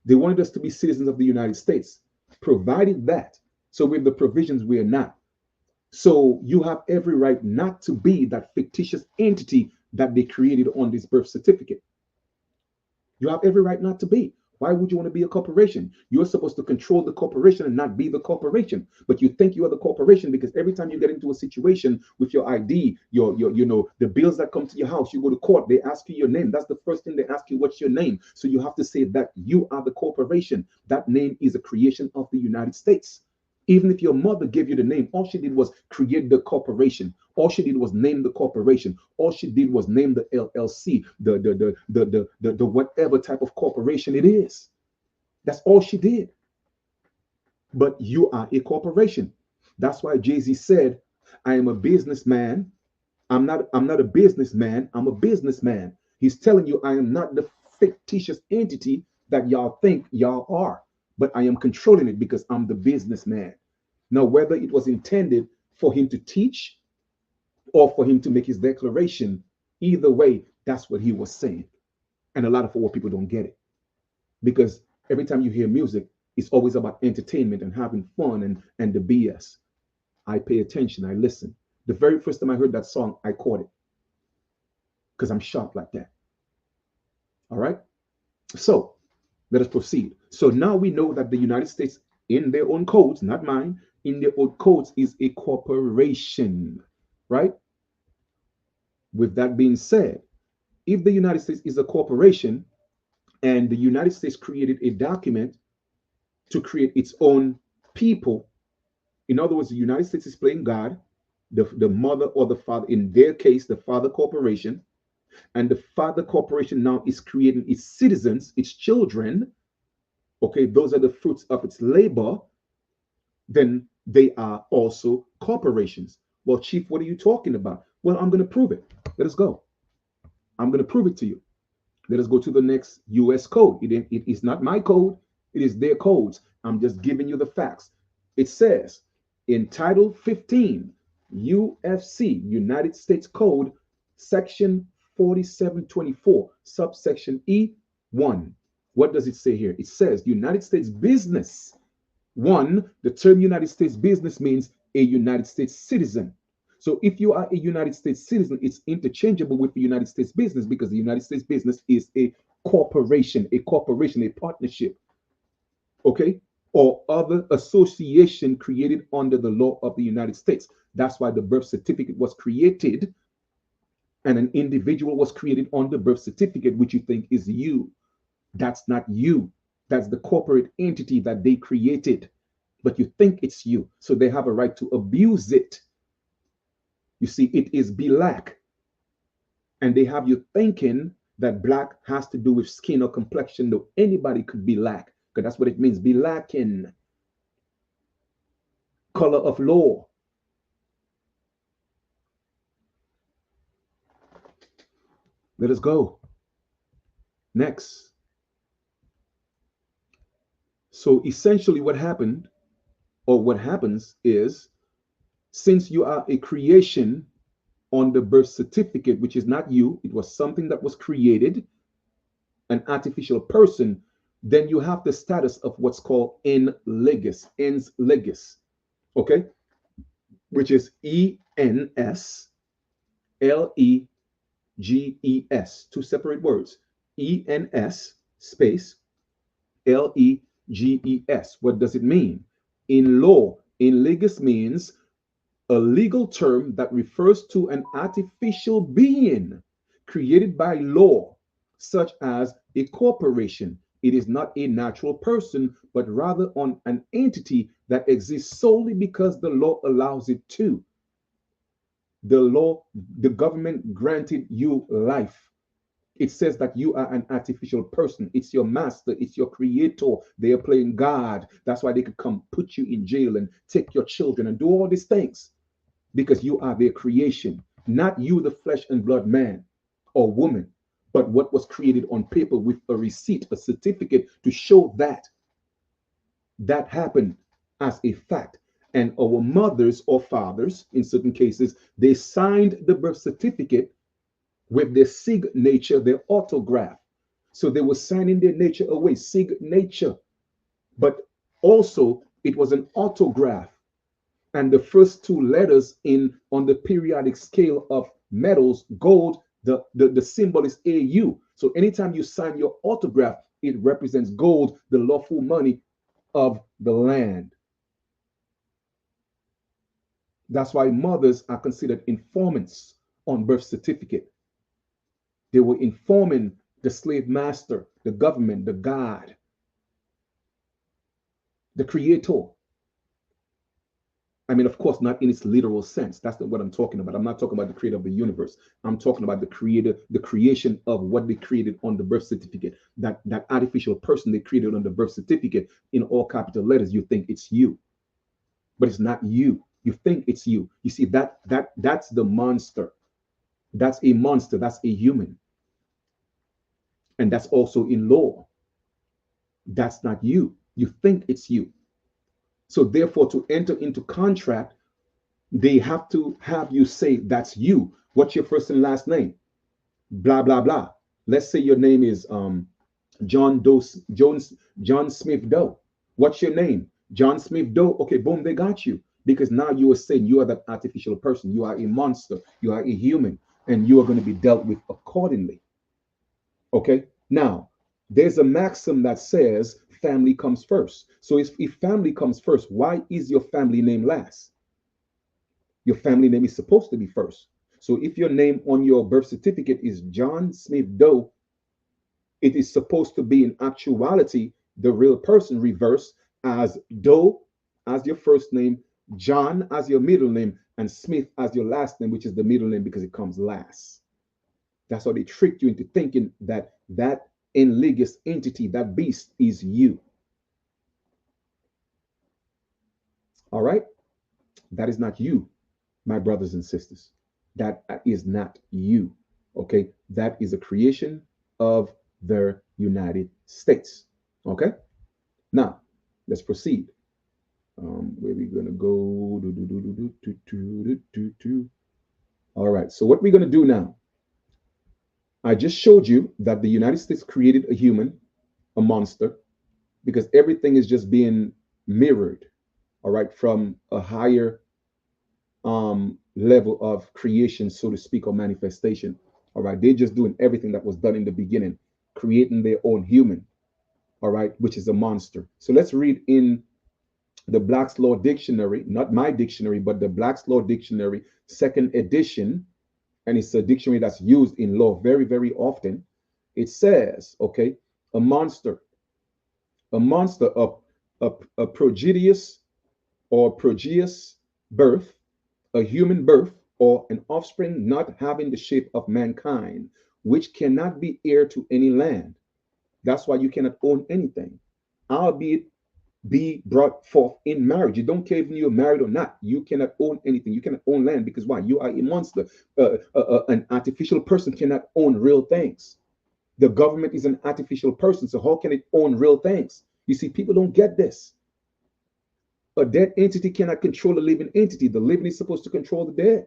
they wanted us to be citizens of the United States, provided that. So with the provisions, we are not. So you have every right not to be that fictitious entity that they created on this birth certificate. You have every right not to be. Why would you want to be a corporation? You're supposed to control the corporation and not be the corporation. But you think you are the corporation because every time you get into a situation with your ID, the bills that come to your house, you go to court, they ask you your name. That's the first thing they ask you, what's your name? So you have to say that you are the corporation. That name is a creation of the United States. Even if your mother gave you the name, all she did was create the corporation. All she did was name the corporation. All she did was name the LLC, the whatever type of corporation it is. That's all she did. But you are a corporation. That's why Jay-Z said, I am a businessman. I'm not a businessman. I'm a businessman. He's telling you I am not the fictitious entity that y'all think y'all are, but I am controlling it because I'm the businessman. Now, whether it was intended for him to teach or for him to make his declaration, either way, that's what he was saying. And a lot of our people don't get it, because every time you hear music, it's always about entertainment and having fun and the BS. I pay attention, I listen. The very first time I heard that song, I caught it, because I'm sharp like that. All right. So let us proceed. So now we know that the United States, in their own codes, not mine, in their own codes, is a corporation, right? With that being said, if the United States is a corporation and the United States created a document to create its own people, in other words, the United States is playing God, the mother or the father, in their case, the father corporation, and the father corporation now is creating its citizens, its children. Okay, those are the fruits of its labor. Then they are also corporations. Well, Chief, what are you talking about? Well, I'm going to prove it. Let us go. I'm going to prove it to you. Let us go to the next US code. It is not my code, it is their codes. I'm just giving you the facts. It says in Title 15, UFC, United States Code, Section 4724, subsection E1. What does it say here? It says United States business. One, the term United States business means a United States citizen. So if you are a United States citizen, it's interchangeable with the United States business because the United States business is a corporation, a partnership, okay, or other association created under the law of the United States. That's why the birth certificate was created and an individual was created on the birth certificate, which you think is you. That's not you. That's the corporate entity that they created, but you think it's you. So they have a right to abuse it. You see, it is black. And they have you thinking that black has to do with skin or complexion. No, anybody could be black, because that's what it means. Be lacking. Color of law. Let us go. Next. So essentially what happened, or what happens is, since you are a creation on the birth certificate, which is not you, it was something that was created, an artificial person, then you have the status of what's called in legis, ens legis, okay, which is ENSLEGES, two separate words, ENS space LEGES. What does it mean? In law, in legis means a legal term that refers to an artificial being created by law, such as a corporation. It is not a natural person, but rather on an entity that exists solely because the law allows it to. The law, the government granted you life. It says that you are an artificial person. It's your master, it's your creator. They are playing God. That's why they could come put you in jail and take your children and do all these things, because you are their creation, not you, the flesh and blood man or woman, but what was created on paper with a receipt, a certificate to show that that happened as a fact. And our mothers or fathers, in certain cases, they signed the birth certificate with their signature, their autograph. So they were signing their nature away, signature. But also, it was an autograph. And the first two letters in on the periodic scale of metals, gold, the symbol is AU. So anytime you sign your autograph, it represents gold, the lawful money of the land. That's why mothers are considered informants on birth certificate. They were informing the slave master, the government, the God, the creator. I mean, of course, not in its literal sense. That's not what I'm talking about. I'm not talking about the creator of the universe. I'm talking about the creator, the creation of what they created on the birth certificate. That artificial person they created on the birth certificate in all capital letters. You think it's you, but it's not you. You think it's you. You see, that's the monster. That's a monster. That's a human. And that's also in law. That's not you. You think it's you. So therefore, to enter into contract, they have to have you say that's you. What's your first and last name? Blah blah blah. Let's say your name is John Doe Jones, John Smith Doe. What's your name? John Smith Doe. Okay, boom, they got you, because now you are saying you are that artificial person. You are a monster. You are a human, and you are going to be dealt with accordingly. Okay. Now, there's a maxim that says family comes first. So if family comes first, why is your family name last? Your family name is supposed to be first. So if your name on your birth certificate is John Smith Doe, it is supposed to be in actuality the real person reversed as Doe as your first name, John as your middle name, and Smith as your last name, which is the middle name because it comes last. That's how they tricked you into thinking that that enligus entity, that beast, is you. All right? That is not you, my brothers and sisters. That is not you. Okay? That is a creation of the United States. Okay? Now, let's proceed. Where we gonna go? All right. So what we're gonna do now? I just showed you that the United States created a human, a monster, because everything is just being mirrored. All right, from a higher level of creation, so to speak, or manifestation. All right, they're just doing everything that was done in the beginning, creating their own human. All right, which is a monster. So let's read in the Black's Law Dictionary, not my dictionary, but the Black's Law Dictionary, second edition, and it's a dictionary that's used in law very, very often. It says, okay, a monster, a prodigious or prodigious birth, a human birth, or an offspring not having the shape of mankind, which cannot be heir to any land. That's why you cannot own anything, albeit be brought forth in marriage. You don't care if you're married or not. You cannot own anything. You cannot own land because why? You are a monster. An artificial person cannot own real things. The government is an artificial person, so how can it own real things? You see, people don't get this. A dead entity cannot control a living entity. The living is supposed to control the dead.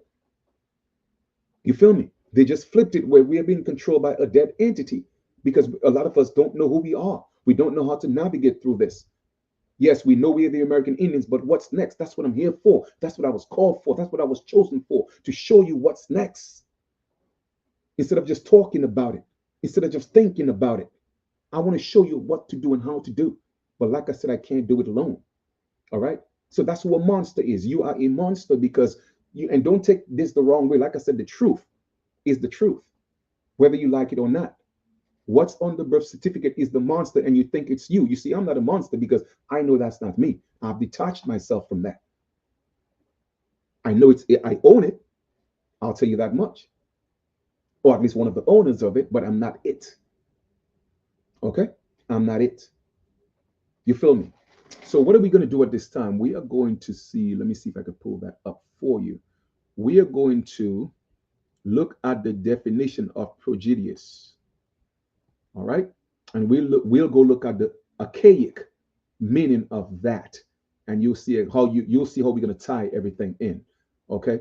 You feel me? They just flipped it where we are being controlled by a dead entity because a lot of us don't know who we are. We don't know how to navigate through this. Yes, we know we are the American Indians, but what's next? That's what I'm here for. That's what I was called for. That's what I was chosen for, to show you what's next. Instead of just talking about it, instead of just thinking about it, I want to show you what to do and how to do. But like I said, I can't do it alone. All right. So that's who a monster is. You are a monster because you, and don't take this the wrong way. Like I said, the truth is the truth, whether you like it or not. What's on the birth certificate is the monster, and you think it's you. You see, I'm not a monster because I know that's not me. I've detached myself from that. I know I own it. I'll tell you that much, or at least one of the owners of it, but I'm not it. Okay? I'm not it. You feel me? So, what are we going to do at this time? We are going to see, let me see if I can pull that up for you. We are going to look at the definition of prodigious. All right? And we'll go look at the archaic meaning of that. And you'll see how we're going to tie everything in. Okay?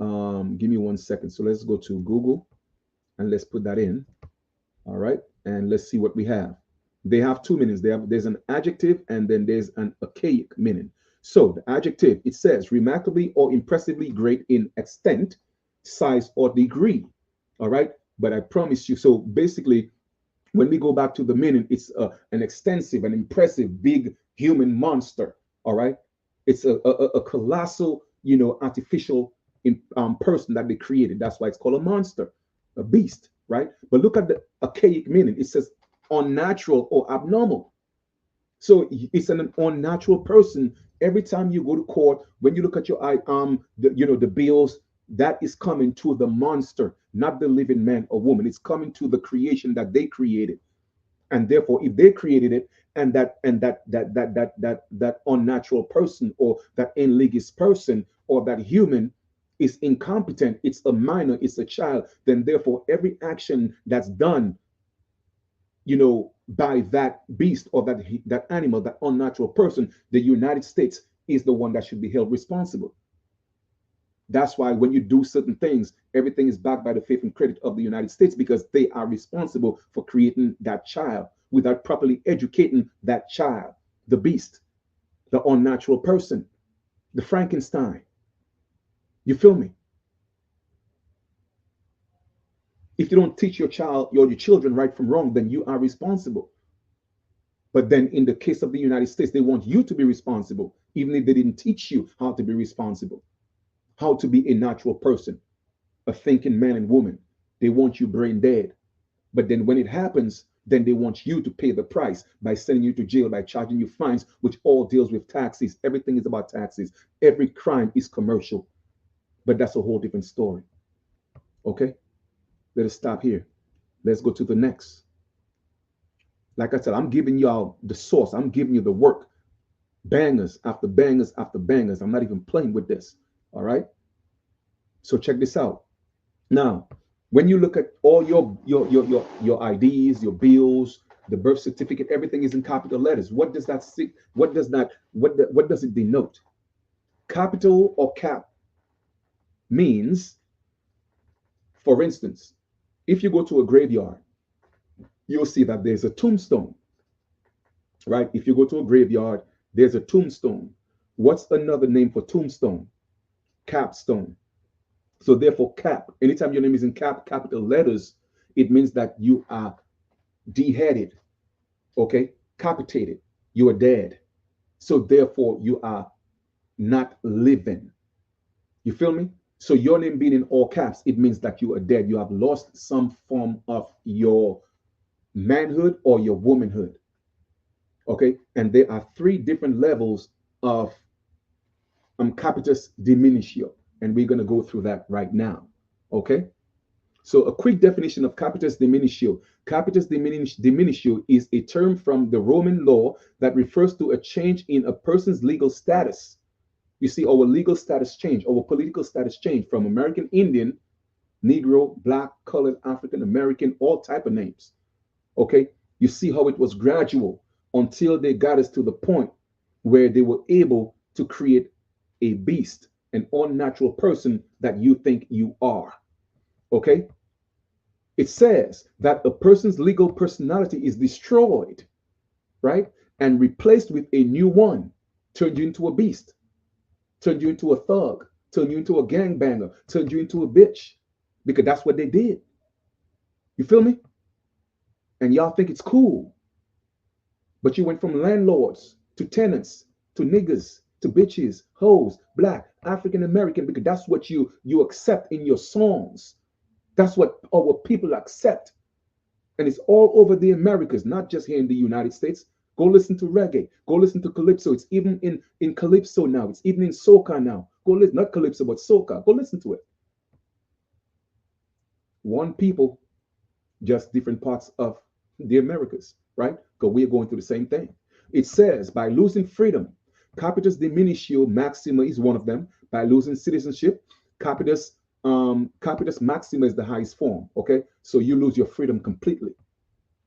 Give me 1 second. So let's go to Google and let's put that in. All right? And let's see what we have. They have two meanings. There's an adjective and then there's an archaic meaning. So the adjective, it says remarkably or impressively great in extent, size, or degree. All right. But I promise you, so basically, when we go back to the meaning, it's an extensive, an impressive, big human monster. All right. It's a colossal, artificial person that they created. That's why it's called a monster, a beast. Right. But look at the archaic meaning. It says unnatural or abnormal. So it's an unnatural person. Every time you go to court, when you look at your the bills, that is coming to the monster, not the living man or woman. It's coming to the creation that they created. And therefore, if they created it, and that unnatural person or that inligis person or that human is incompetent, it's a minor, it's a child, then therefore every action that's done by that beast or that animal, that unnatural person, the United States is the one that should be held responsible. That's why when you do certain things, everything is backed by the faith and credit of the United States because they are responsible for creating that child without properly educating that child, the beast, the unnatural person, the Frankenstein. You feel me? If you don't teach your children right from wrong, then you are responsible. But then in the case of the United States, they want you to be responsible, even if they didn't teach you how to be responsible, how to be a natural person, a thinking man and woman. They want you brain dead. But then when it happens, then they want you to pay the price by sending you to jail, by charging you fines, which all deals with taxes. Everything is about taxes. Every crime is commercial. But that's a whole different story. Okay? Let us stop here. Let's go to the next. Like I said, I'm giving y'all the source. I'm giving you the work. Bangers after bangers after bangers. I'm not even playing with this. All right. So check this out. Now, when you look at all your IDs, your bills, The birth certificate, everything is in capital letters. What does that sig- what does that what does it denote? Capital or cap means, for instance, if you go to a graveyard, you'll see that there's a tombstone, right? If you go to a graveyard, there's a tombstone. What's another name for tombstone? Capstone. So therefore, cap, anytime your name is in capital letters, it means that you are deheaded, okay? Capitated. You are dead. So therefore, you are not living. You feel me? So your name being in all caps, it means that you are dead. You have lost some form of your manhood or your womanhood. Okay. And there are three different levels of capitis diminutio. And we're going to go through that right now. Okay. So a quick definition of capitis diminutio. Diminutio is a term from the Roman law that refers to a change in a person's legal status. You see, our legal status changed, our political status changed from American Indian, Negro, Black, Colored, African American, all type of names. Okay, you see how it was gradual until they got us to the point where they were able to create a beast, an unnatural person that you think you are. Okay, it says that a person's legal personality is destroyed, right, and replaced with a new one, turned you into a beast, turned you into a thug, turned you into a gangbanger, turned you into a bitch, because that's what they did. You feel me? And y'all think it's cool, but you went from landlords to tenants to niggas to bitches, hoes, Black, African American, because that's what you accept in your songs. That's what our people accept, and it's all over the Americas, not just here in the United States. Go listen to reggae. Go listen to calypso. It's even in calypso now. It's even in soca now. Go listen, not calypso, but soca. Go listen to it. One people, just different parts of the Americas, right? Because we are going through the same thing. It says by losing freedom, capitis diminutio maxima is one of them. By losing citizenship, capitis maxima is the highest form. Okay, so you lose your freedom completely.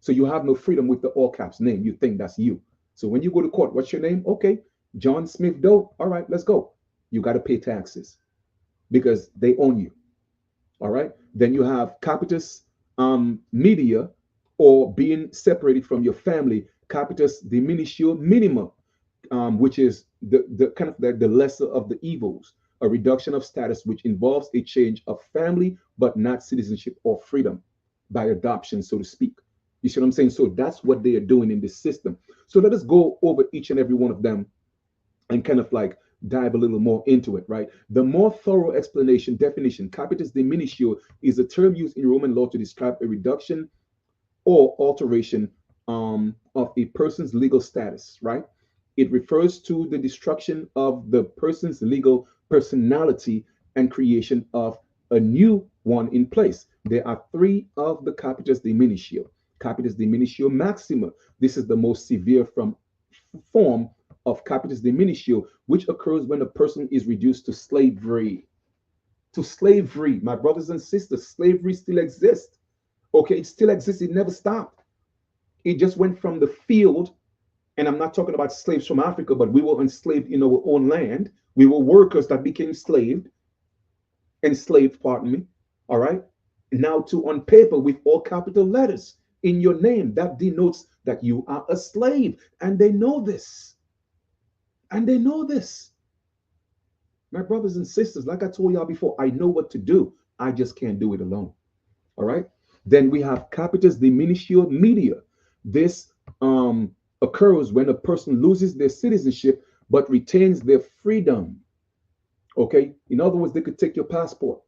So you have no freedom with the all caps name. You think that's you. So when you go to court, what's your name? Okay, John Smith Doe. All right, let's go. You got to pay taxes because they own you. All right. Then you have capitis media, or being separated from your family, capitis diminutio minima, which is the kind of the lesser of the evils, a reduction of status which involves a change of family, but not citizenship or freedom by adoption, so to speak. You see what I'm saying? So that's what they are doing in this system. So let us go over each and every one of them and kind of like dive a little more into it, right? The more thorough explanation, definition, capitis diminutio is a term used in Roman law to describe a reduction or alteration of a person's legal status, right? It refers to the destruction of the person's legal personality and creation of a new one in place. There are three of the capitis diminutio. Capitis diminutio maxima. This is the most severe form of capitis diminutio, which occurs when a person is reduced to slavery. To slavery, my brothers and sisters, slavery still exists. Okay, it still exists. It never stopped. It just went from the field, and I'm not talking about slaves from Africa, but we were enslaved in our own land. We were workers that became enslaved, pardon me. All right. Now to on paper with all capital letters in your name, that denotes that you are a slave. And they know this. And they know this. My brothers and sisters, like I told y'all before, I know what to do. I just can't do it alone. All right. Then we have capitis diminutio media. This occurs when a person loses their citizenship but retains their freedom. Okay. In other words, they could take your passport.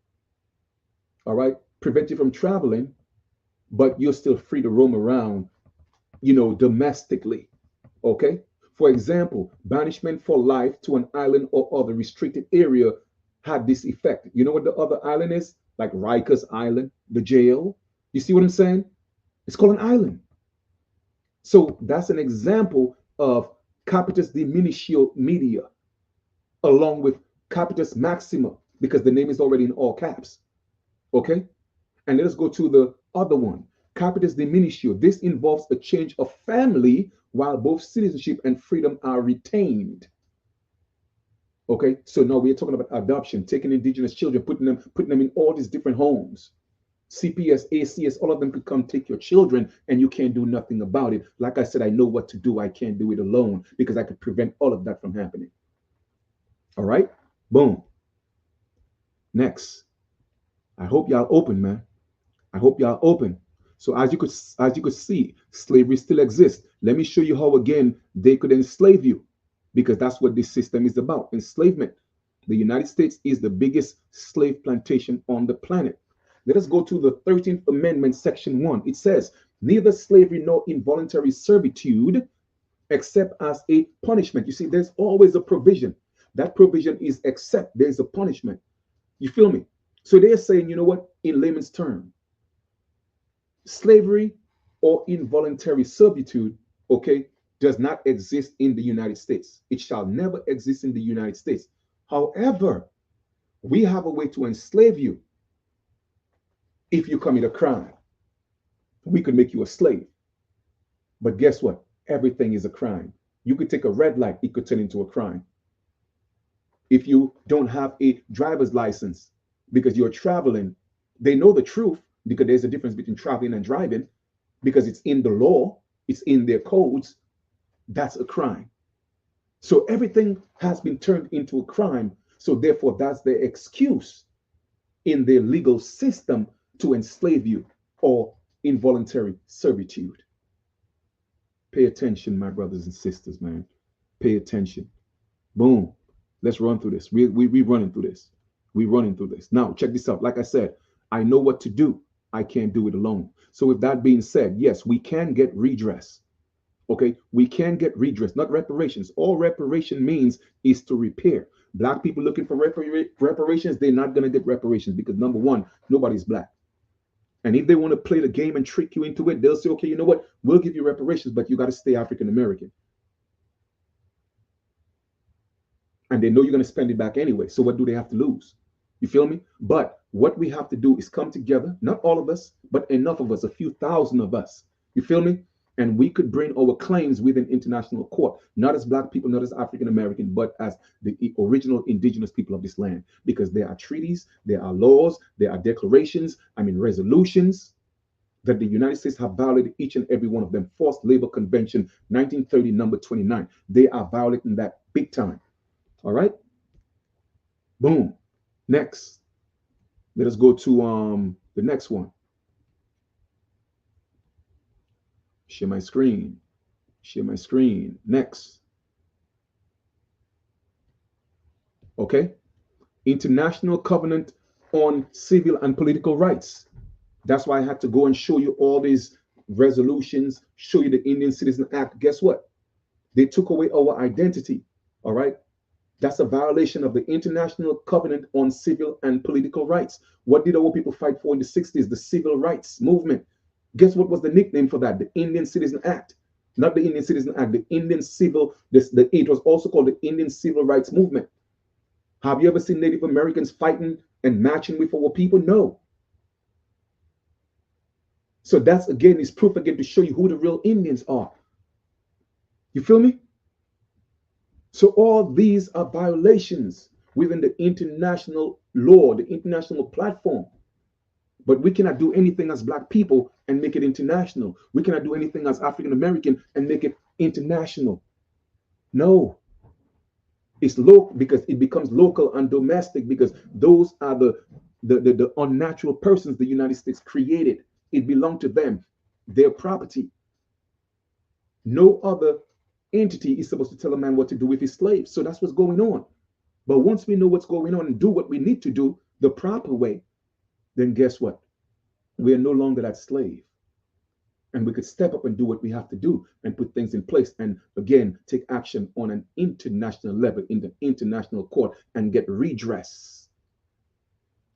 All right. Prevent you from traveling, but you're still free to roam around, domestically. Okay. For example, banishment for life to an island or other restricted area had this effect. You know what the other island is? Like Rikers Island, the jail. You see what I'm saying? It's called an island. So that's an example of capitis diminutio media, along with capitis maxima, because the name is already in all caps. Okay? And let us go to the other one. Capitis diminutio. This involves a change of family while both citizenship and freedom are retained. Okay, so now we're talking about adoption, taking indigenous children, putting them in all these different homes. CPS, ACS, all of them could come take your children and you can't do nothing about it. Like I said, I know what to do. I can't do it alone because I could prevent all of that from happening. All right, boom. Next, I hope y'all open, man. I hope y'all open. So as you could see, slavery still exists. Let me show you how again they could enslave you, because that's what this system is about. Enslavement. The United States is the biggest slave plantation on the planet. Let us go to the 13th Amendment, Section 1. It says, neither slavery nor involuntary servitude except as a punishment. You see, there's always a provision. That provision is except there's a punishment. You feel me? So they're saying, you know what, in layman's term, slavery or involuntary servitude, okay, does not exist in the United States. It shall never exist in the United States. However, we have a way to enslave you. If you commit a crime, we could make you a slave. But guess what? Everything is a crime. You could take a red light, it could turn into a crime. If you don't have a driver's license because you're traveling, they know the truth, because there's a difference between traveling and driving, because it's in the law, it's in their codes. That's a crime. So everything has been turned into a crime. So therefore, that's their excuse in their legal system to enslave you, or involuntary servitude. Pay attention, my brothers and sisters, man. Pay attention. Boom. Let's run through this. We running through this. We running through this. Now, check this out. Like I said, I know what to do. I can't do it alone. So with that being said, yes, we can get redress. Okay, we can get redress, not reparations. All reparation means is to repair. Black people looking for reparations, they're not going to get reparations because, number one, nobody's black. And if they want to play the game and trick you into it, they'll say, okay, you know what? We'll give you reparations, but you got to stay African American. And they know you're going to spend it back anyway. So what do they have to lose? You feel me? But what we have to do is come together, not all of us, but enough of us, a few thousand of us. You feel me? And we could bring our claims within international court, not as black people, not as African American, but as the original indigenous people of this land. Because there are treaties, there are laws, there are declarations, resolutions that the United States have violated, each and every one of them. Forced Labor Convention, 1930, number 29. They are violating that big time. All right? Boom. Next. Let us go to the next one. Share my screen. Share my screen. Next. Okay. International Covenant on Civil and Political Rights. That's why I had to go and show you all these resolutions, show you the Indian Citizen Act. Guess what? They took away our identity. All right. That's a violation of the International Covenant on Civil and Political Rights. What did our people fight for in the 60s? The Civil Rights Movement. Guess what was the nickname for that? The Indian Citizen Act. Not the Indian Citizen Act, the Indian Civil, it was also called the Indian Civil Rights Movement. Have you ever seen Native Americans fighting and marching with our people? No. So that's, again, is proof again to show you who the real Indians are. You feel me? So all these are violations within the international law, the international platform. But we cannot do anything as black people and make it international. We cannot do anything as African American and make it international. No. It's local, because it becomes local and domestic, because those are the unnatural persons the United States created. It belonged to them, their property. No other entity is supposed to tell a man what to do with his slaves. So that's what's going on. But once we know what's going on and do what we need to do the proper way, then guess what? We are no longer that slave. And we could step up and do what we have to do and put things in place and, again, take action on an international level in the international court and get redress,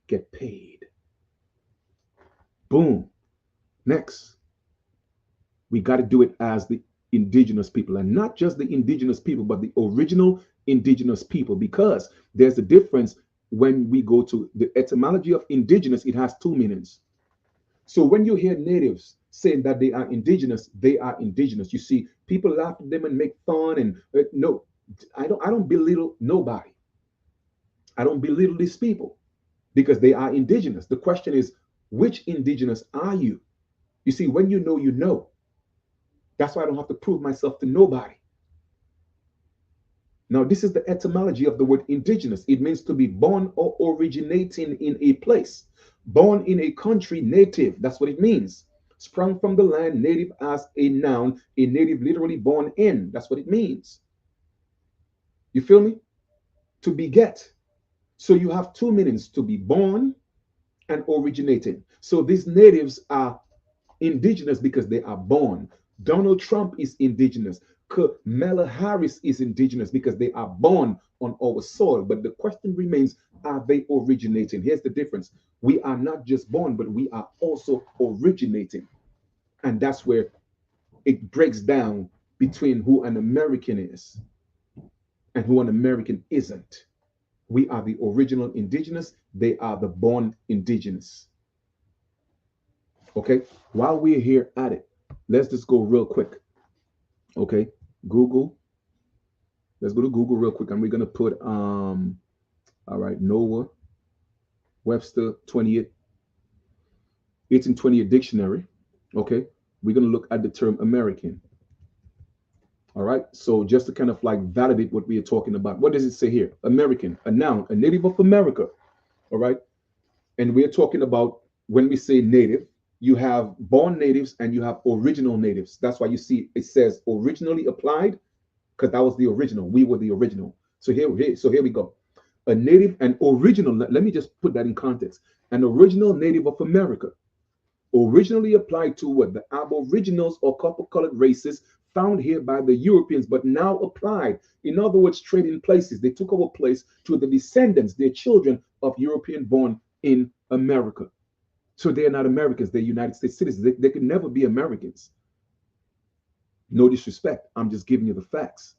get paid. Boom. Next, we got to do it as the indigenous people, and not just the indigenous people, but the original indigenous people, because there's a difference. When we go to the etymology of indigenous, it has two meanings. So when you hear natives, saying that they are indigenous, they are indigenous. You see, people laugh at them and make fun. And no, I don't belittle nobody. I don't belittle these people because they are indigenous. The question is, which indigenous are you? You see, when you know, you know. That's why I don't have to prove myself to nobody. Now, this is the etymology of the word indigenous. It means to be born or originating in a place. Born in a country, native. That's what it means. Sprung from the land, native as a noun. A native literally born in. That's what it means. You feel me? To beget. So you have two meanings, to be born and originating. So these natives are indigenous because they are born. Donald Trump is indigenous. Kamala Harris is indigenous because they are born on our soil. But the question remains, are they originating? Here's the difference. We are not just born, but we are also originating. And that's where it breaks down between who an American is and who an American isn't. We are the original indigenous. They are the born indigenous. Okay. While we're here at it, let's just go real quick. Okay. Google. Let's go to Google real quick. And we're going to put, all right, Noah Webster 1828 dictionary. Okay. We're going to look at the term American. All right. So just to kind of like validate what we are talking about. What does it say here? American, a noun, a native of America. All right. And we're talking about when we say native, you have born natives and you have original natives. That's why you see it says originally applied, because that was the original. We were the original. So here we go. A native and original. Let me just put that in context. An original native of America, originally applied to what? The Aboriginals or copper-colored races found here by the Europeans, but now applied. In other words, trading places. They took our place to the descendants, their children of European born in America. So they're not Americans, they're United States citizens. They could never be Americans. No disrespect. I'm just giving you the facts.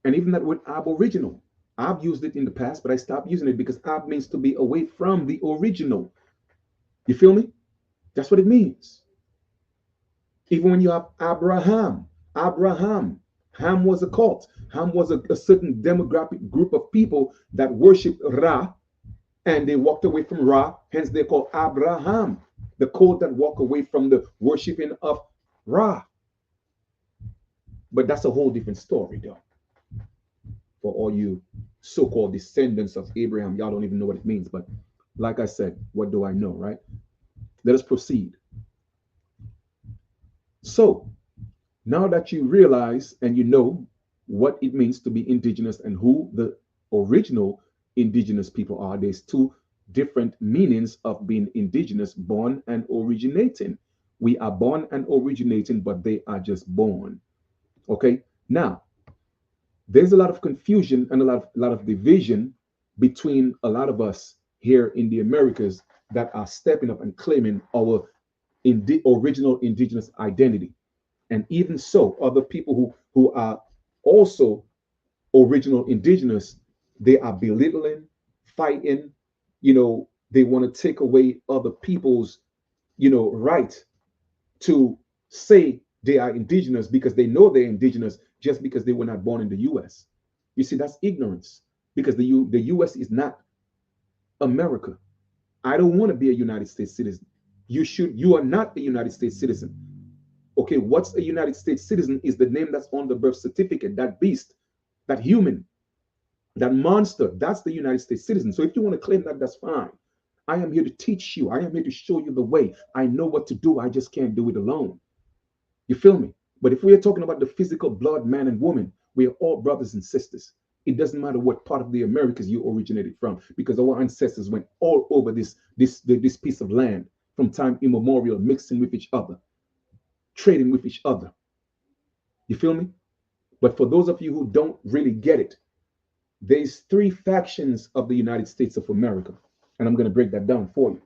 And even that word aboriginal, I've used it in the past, but I stopped using it because ab means to be away from the original. You feel me? That's what it means. Even when you have Abraham, Ham was a cult. Ham was a certain demographic group of people that worshiped Ra, and they walked away from Ra, hence they're called Abraham, the cult that walk away from the worshiping of Ra. But that's a whole different story, though. For all you so-called descendants of Abraham, y'all don't even know what it means. But like I said, what do I know, right? Let us proceed. So now that you realize and you know what it means to be indigenous and who the original indigenous people are, there's two different meanings of being indigenous: born and originating. We are born and originating, but they are just born. Okay. Now, there's a lot of confusion and a lot of division between a lot of us here in the Americas that are stepping up and claiming our original indigenous identity. And even so, other people who are also original indigenous, they are belittling, fighting, they want to take away other people's, right to say they are indigenous because they know they're indigenous just because they were not born in the US. You see, that's ignorance, because the US is not America. I don't want to be a United States citizen. You are not a United States citizen. Okay, what's a United States citizen is the name that's on the birth certificate. That beast, that human, that monster, that's the United States citizen. So if you want to claim that, that's fine. I am here to teach you. I am here to show you the way. I know what to do. I just can't do it alone. You feel me? But if we are talking about the physical blood, man and woman, we are all brothers and sisters. It doesn't matter what part of the Americas you originated from, because our ancestors went all over this piece of land from time immemorial, mixing with each other, trading with each other. You feel me? But for those of you who don't really get it, there's three factions of the United States of America. And I'm going to break that down for you.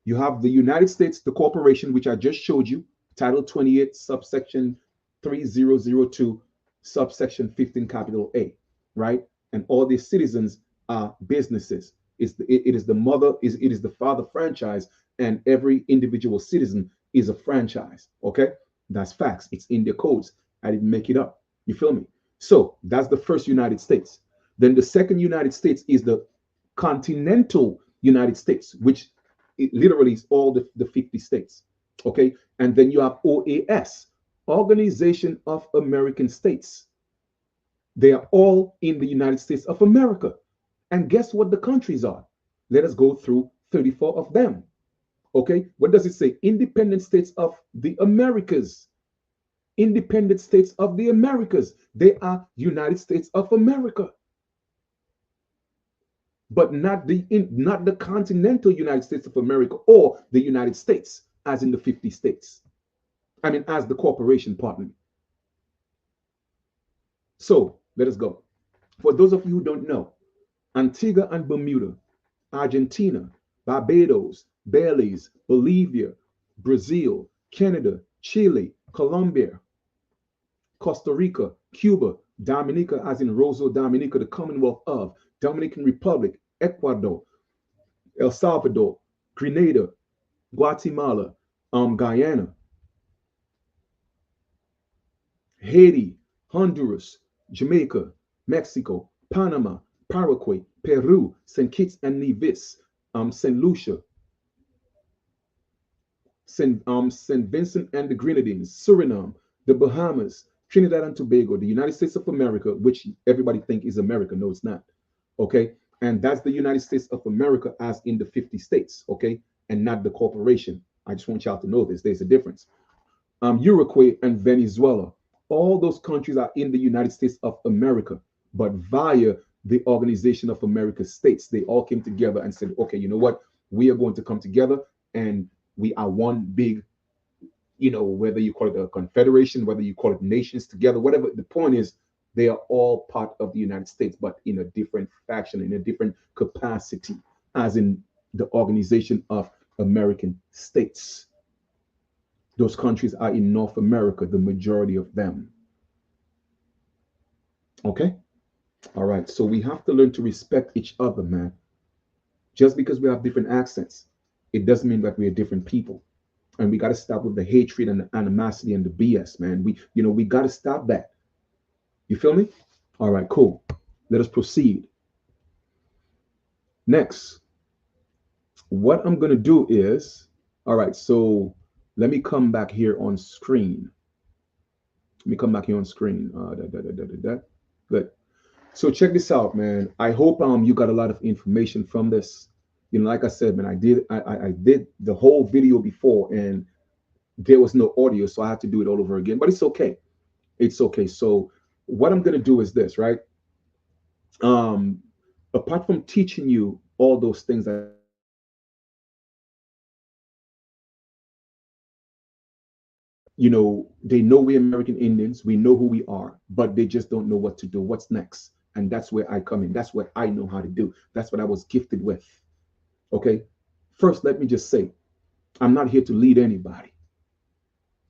You have the United States, the corporation, which I just showed you, Title 28, subsection 3002, subsection 15, capital A, right? And all the citizens are businesses. It is the mother, it is the father franchise, and every individual citizen is a franchise. Okay, that's facts. It's in the codes. I didn't make it up. You feel me? So that's the first United States. Then the second United States is the continental United States, which it literally is all the 50 states. Okay, and then you have OAS, Organization of American States. They are all in the United States of America. And guess what the countries are? Let us go through 34 of them. Okay, what does it say? Independent states of the Americas. Independent states of the Americas. They are United States of America, but not the continental United States of America or the United States, as in the 50 states. I mean, as the corporation partner. So let us go. For those of you who don't know, Antigua and Bermuda, Argentina, Barbados, Belize, Bolivia, Brazil, Canada, Chile, Colombia, Costa Rica, Cuba, Dominica, as in Rosa Dominica, the Commonwealth of, Dominican Republic, Ecuador, El Salvador, Grenada, Guatemala, Guyana, Haiti, Honduras, Jamaica, Mexico, Panama, Paraguay, Peru, St. Kitts and Nevis, St. Lucia, St. Vincent and the Grenadines, Suriname, the Bahamas, Trinidad and Tobago, the United States of America, which everybody think is America. No, it's not. Okay, and that's the United States of America, as in the 50 states. Okay, and not the corporation. I just want y'all to know this. There's a difference. Uruguay and Venezuela, all those countries are in the United States of America, but via the Organization of American States. They all came together and said, okay, you know what? We are going to come together and we are one big, whether you call it a confederation, whether you call it nations together, whatever. The point is, they are all part of the United States, but in a different faction, in a different capacity, as in the Organization of American States. Those countries are in North America, the majority of them. Okay? All right. So we have to learn to respect each other, man. Just because we have different accents, it doesn't mean that we are different people. And we got to stop with the hatred and the animosity and the BS, man. We got to stop that. You feel me? All right, cool. Let us proceed. Next, what I'm going to do is, all right, so let me come back here on screen. Let me come back here on screen. Good. So check this out, man. I hope you got a lot of information from this. Like I said, man, I did the whole video before and there was no audio, so I had to do it all over again. But it's okay. It's okay. So what I'm gonna do is this, right? Apart from teaching you all those things that they know we're American Indians, we know who we are, but they just don't know what to do. What's next? And that's where I come in. That's what I know how to do. That's what I was gifted with. Okay. First, let me just say, I'm not here to lead anybody.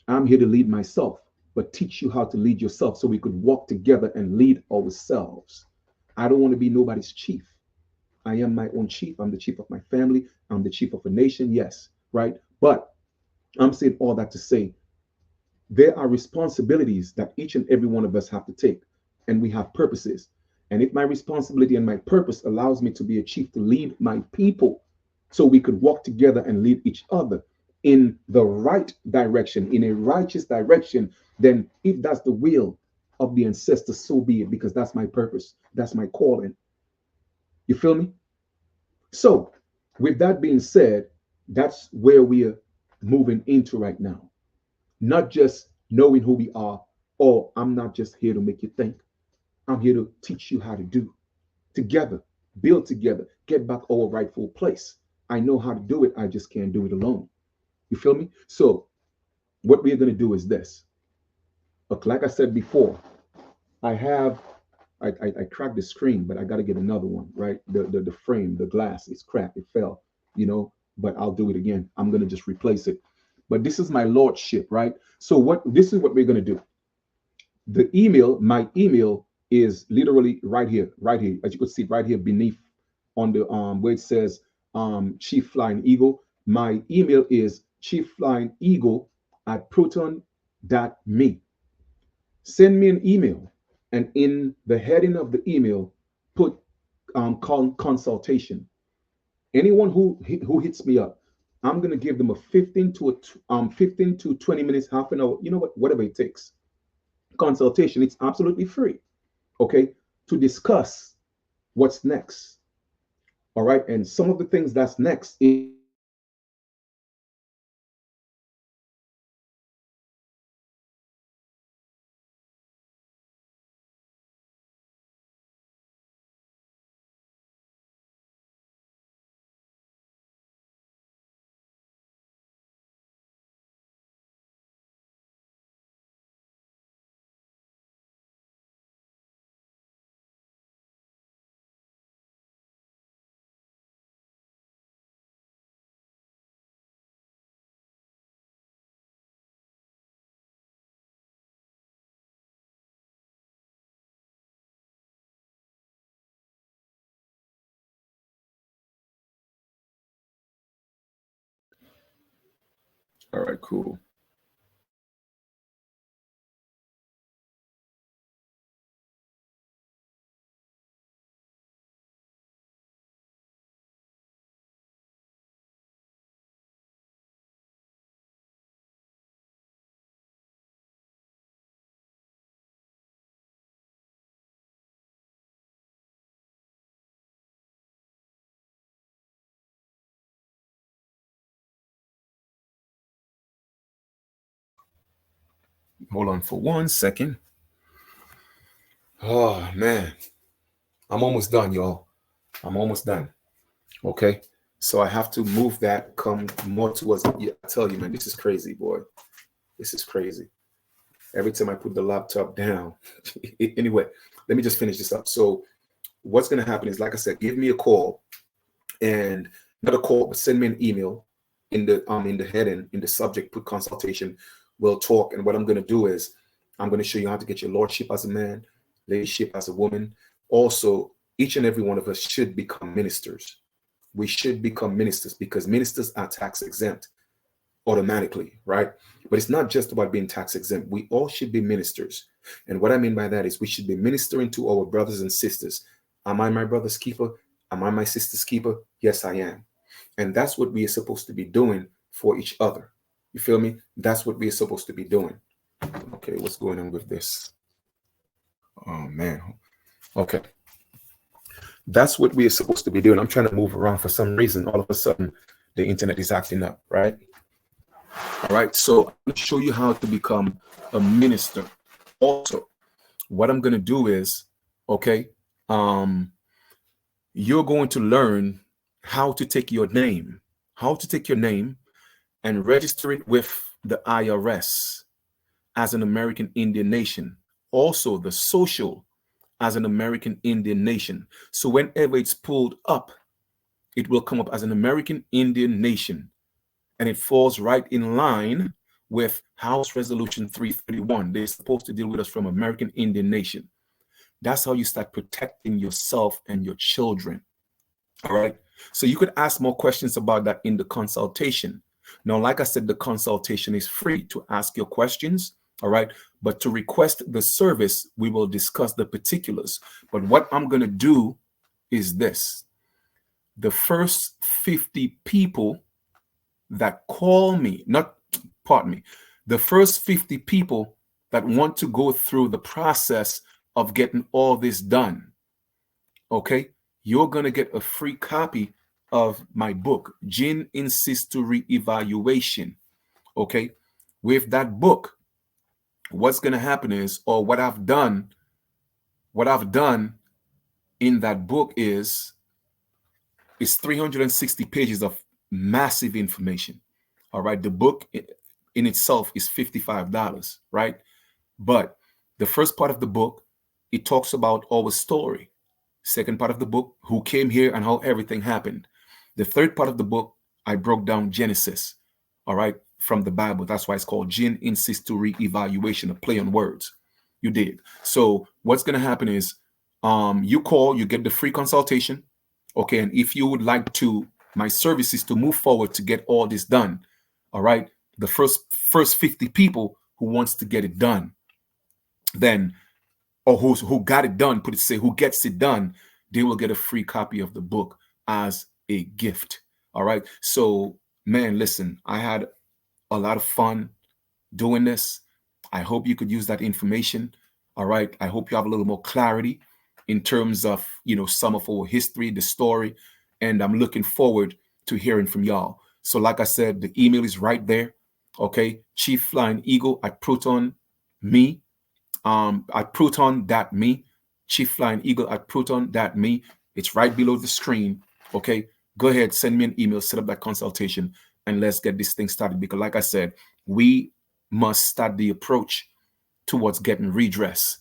I'm here to lead myself, but teach you how to lead yourself so we could walk together and lead ourselves. I don't want to be nobody's chief. I am my own chief. I'm the chief of my family. I'm the chief of a nation. Yes. Right. But I'm saying all that to say, there are responsibilities that each and every one of us have to take, and we have purposes. And if my responsibility and my purpose allows me to be a chief to lead my people, so we could walk together and lead each other in the right direction, in a righteous direction, then if that's the will of the ancestors, so be it, because that's my purpose. That's my calling. You feel me? So with that being said, that's where we are moving into right now. Not just knowing who we are, or I'm not just here to make you think. I'm here to teach you how to do together, build together, get back our rightful place. I know how to do it. I just can't do it alone. You feel me? So what we're going to do is this. Look, like I said before, I cracked the screen, but I got to get another one, right? The frame, the glass is cracked. It fell, but I'll do it again. I'm going to just replace it. But this is my lordship, right? So this is what we're going to do. My email is literally right here, as you can see right here beneath on the where it says Chief Flying Eagle. My email is chiefflyingeagle@proton.me. Send me an email, and in the heading of the email, put consultation. Anyone who hits me up, I'm gonna give them a 15 to 20 minutes, half an hour, you know what, whatever it takes. Consultation. It's absolutely free. Okay, to discuss what's next. All right, and some of the things that's next is all right, cool. Hold on for 1 second. Oh man, I'm almost done, y'all. I'm almost done. Okay. So I have to move that, come more towards, yeah, I tell you, man, this is crazy, boy. This is crazy. Every time I put the laptop down. Anyway, let me just finish this up. So what's going to happen is, like I said, give me a call, and not a call, but send me an email. In the heading, in the subject, put consultation. We'll talk. And what I'm going to do is I'm going to show you how to get your lordship as a man, ladyship as a woman. Also, each and every one of us should become ministers. We should become ministers because ministers are tax exempt automatically, right? But it's not just about being tax exempt. We all should be ministers. And what I mean by that is we should be ministering to our brothers and sisters. Am I my brother's keeper? Am I my sister's keeper? Yes, I am. And that's what we are supposed to be doing for each other. You feel me? That's what we are supposed to be doing. Okay, what's going on with this? Oh, man. Okay. That's what we are supposed to be doing. I'm trying to move around for some reason. All of a sudden, the internet is acting up, right? All right. So I'm going to show you how to become a minister. Also, what I'm going to do is, okay, you're going to learn how to take your name, and register it with the IRS as an American Indian nation. Also, the social as an American Indian nation. So whenever it's pulled up, it will come up as an American Indian nation. And it falls right in line with House Resolution 331. They're supposed to deal with us from American Indian nation. That's how you start protecting yourself and your children. All right. So you could ask more questions about that in the consultation. Now, like I said, the consultation is free to ask your questions. All right. But to request the service, we will discuss the particulars. But what I'm going to do is this. The first 50 people that call me, the first 50 people that want to go through the process of getting all this done, okay, you're going to get a free copy of my book, Gin Insistory Evaluation. Okay, with that book, what's going to happen is, or what I've done in that book is 360 pages of massive information. All right, the book in itself is $55, right? But the first part of the book, it talks about our story. Second part of the book, who came here and how everything happened. The third part of the book, I broke down Genesis, all right, from the Bible. That's why it's called Gin Insistory Evaluation, a play on words. You did. So what's going to happen is you call, you get the free consultation. Okay, and if you would like to my services to move forward to get all this done, all right, the first 50 people who wants to get it done, then or who got it done, put it say who gets it done, they will get a free copy of the book as a gift. All right. So man, listen, I had a lot of fun doing this. I hope you could use that information. All right. I hope you have a little more clarity in terms of, some of our history, the story, and I'm looking forward to hearing from y'all. So, like I said, the email is right there. Okay. Chief Flying Eagle at Proton Me, at proton.me, Chief Flying Eagle at proton.me. It's right below the screen. Okay. Go ahead, send me an email, set up that consultation, and let's get this thing started. Because, like I said, we must start the approach towards getting redress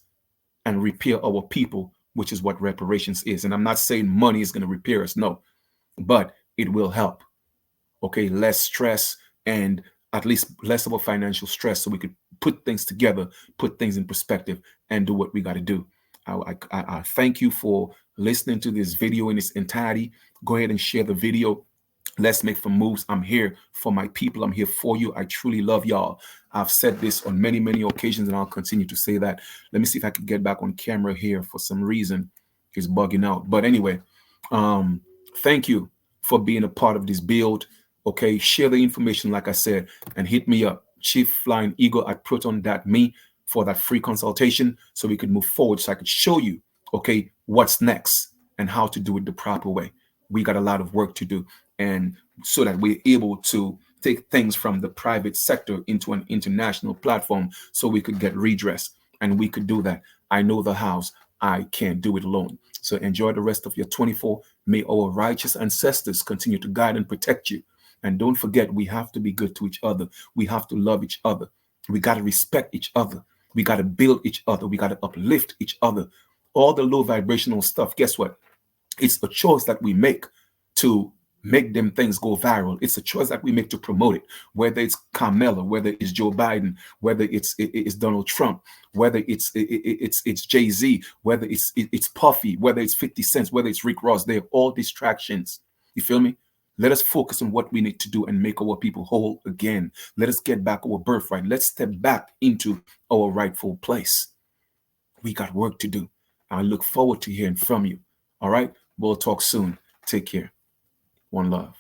and repair our people, which is what reparations is. And I'm not saying money is going to repair us, no, but it will help. Okay, less stress and at least less of a financial stress, so we could put things together, put things in perspective, and do what we got to do. I thank you for listening to this video in its entirety. Go ahead and share the video. Let's make some moves. I'm here for my people. I'm here for you. I truly love y'all. I've said this on many, many occasions, and I'll continue to say that. Let me see if I can get back on camera here. For some reason, it's bugging out. But anyway, thank you for being a part of this build. Okay, share the information, like I said, and hit me up, Chief Flying Eagle at proton.me, for that free consultation so we could move forward, so I could show you, okay, what's next and how to do it the proper way. We got a lot of work to do, and so that we're able to take things from the private sector into an international platform so we could get redress, and we could do that. I know the house. I can't do it alone. So enjoy the rest of your 24. May our righteous ancestors continue to guide and protect you. And don't forget, we have to be good to each other. We have to love each other. We got to respect each other. We got to build each other. We got to uplift each other. All the low vibrational stuff, guess what? It's a choice that we make to make them things go viral. It's a choice that we make to promote it, whether it's Carmela, whether it's Joe Biden, whether it's Donald Trump, whether it's Jay-Z, whether it's Puffy, whether it's 50 Cent, whether it's Rick Ross. They're all distractions. You feel me? Let us focus on what we need to do and make our people whole again. Let us get back our birthright. Let's step back into our rightful place. We got work to do. I look forward to hearing from you. All right? We'll talk soon. Take care. One love.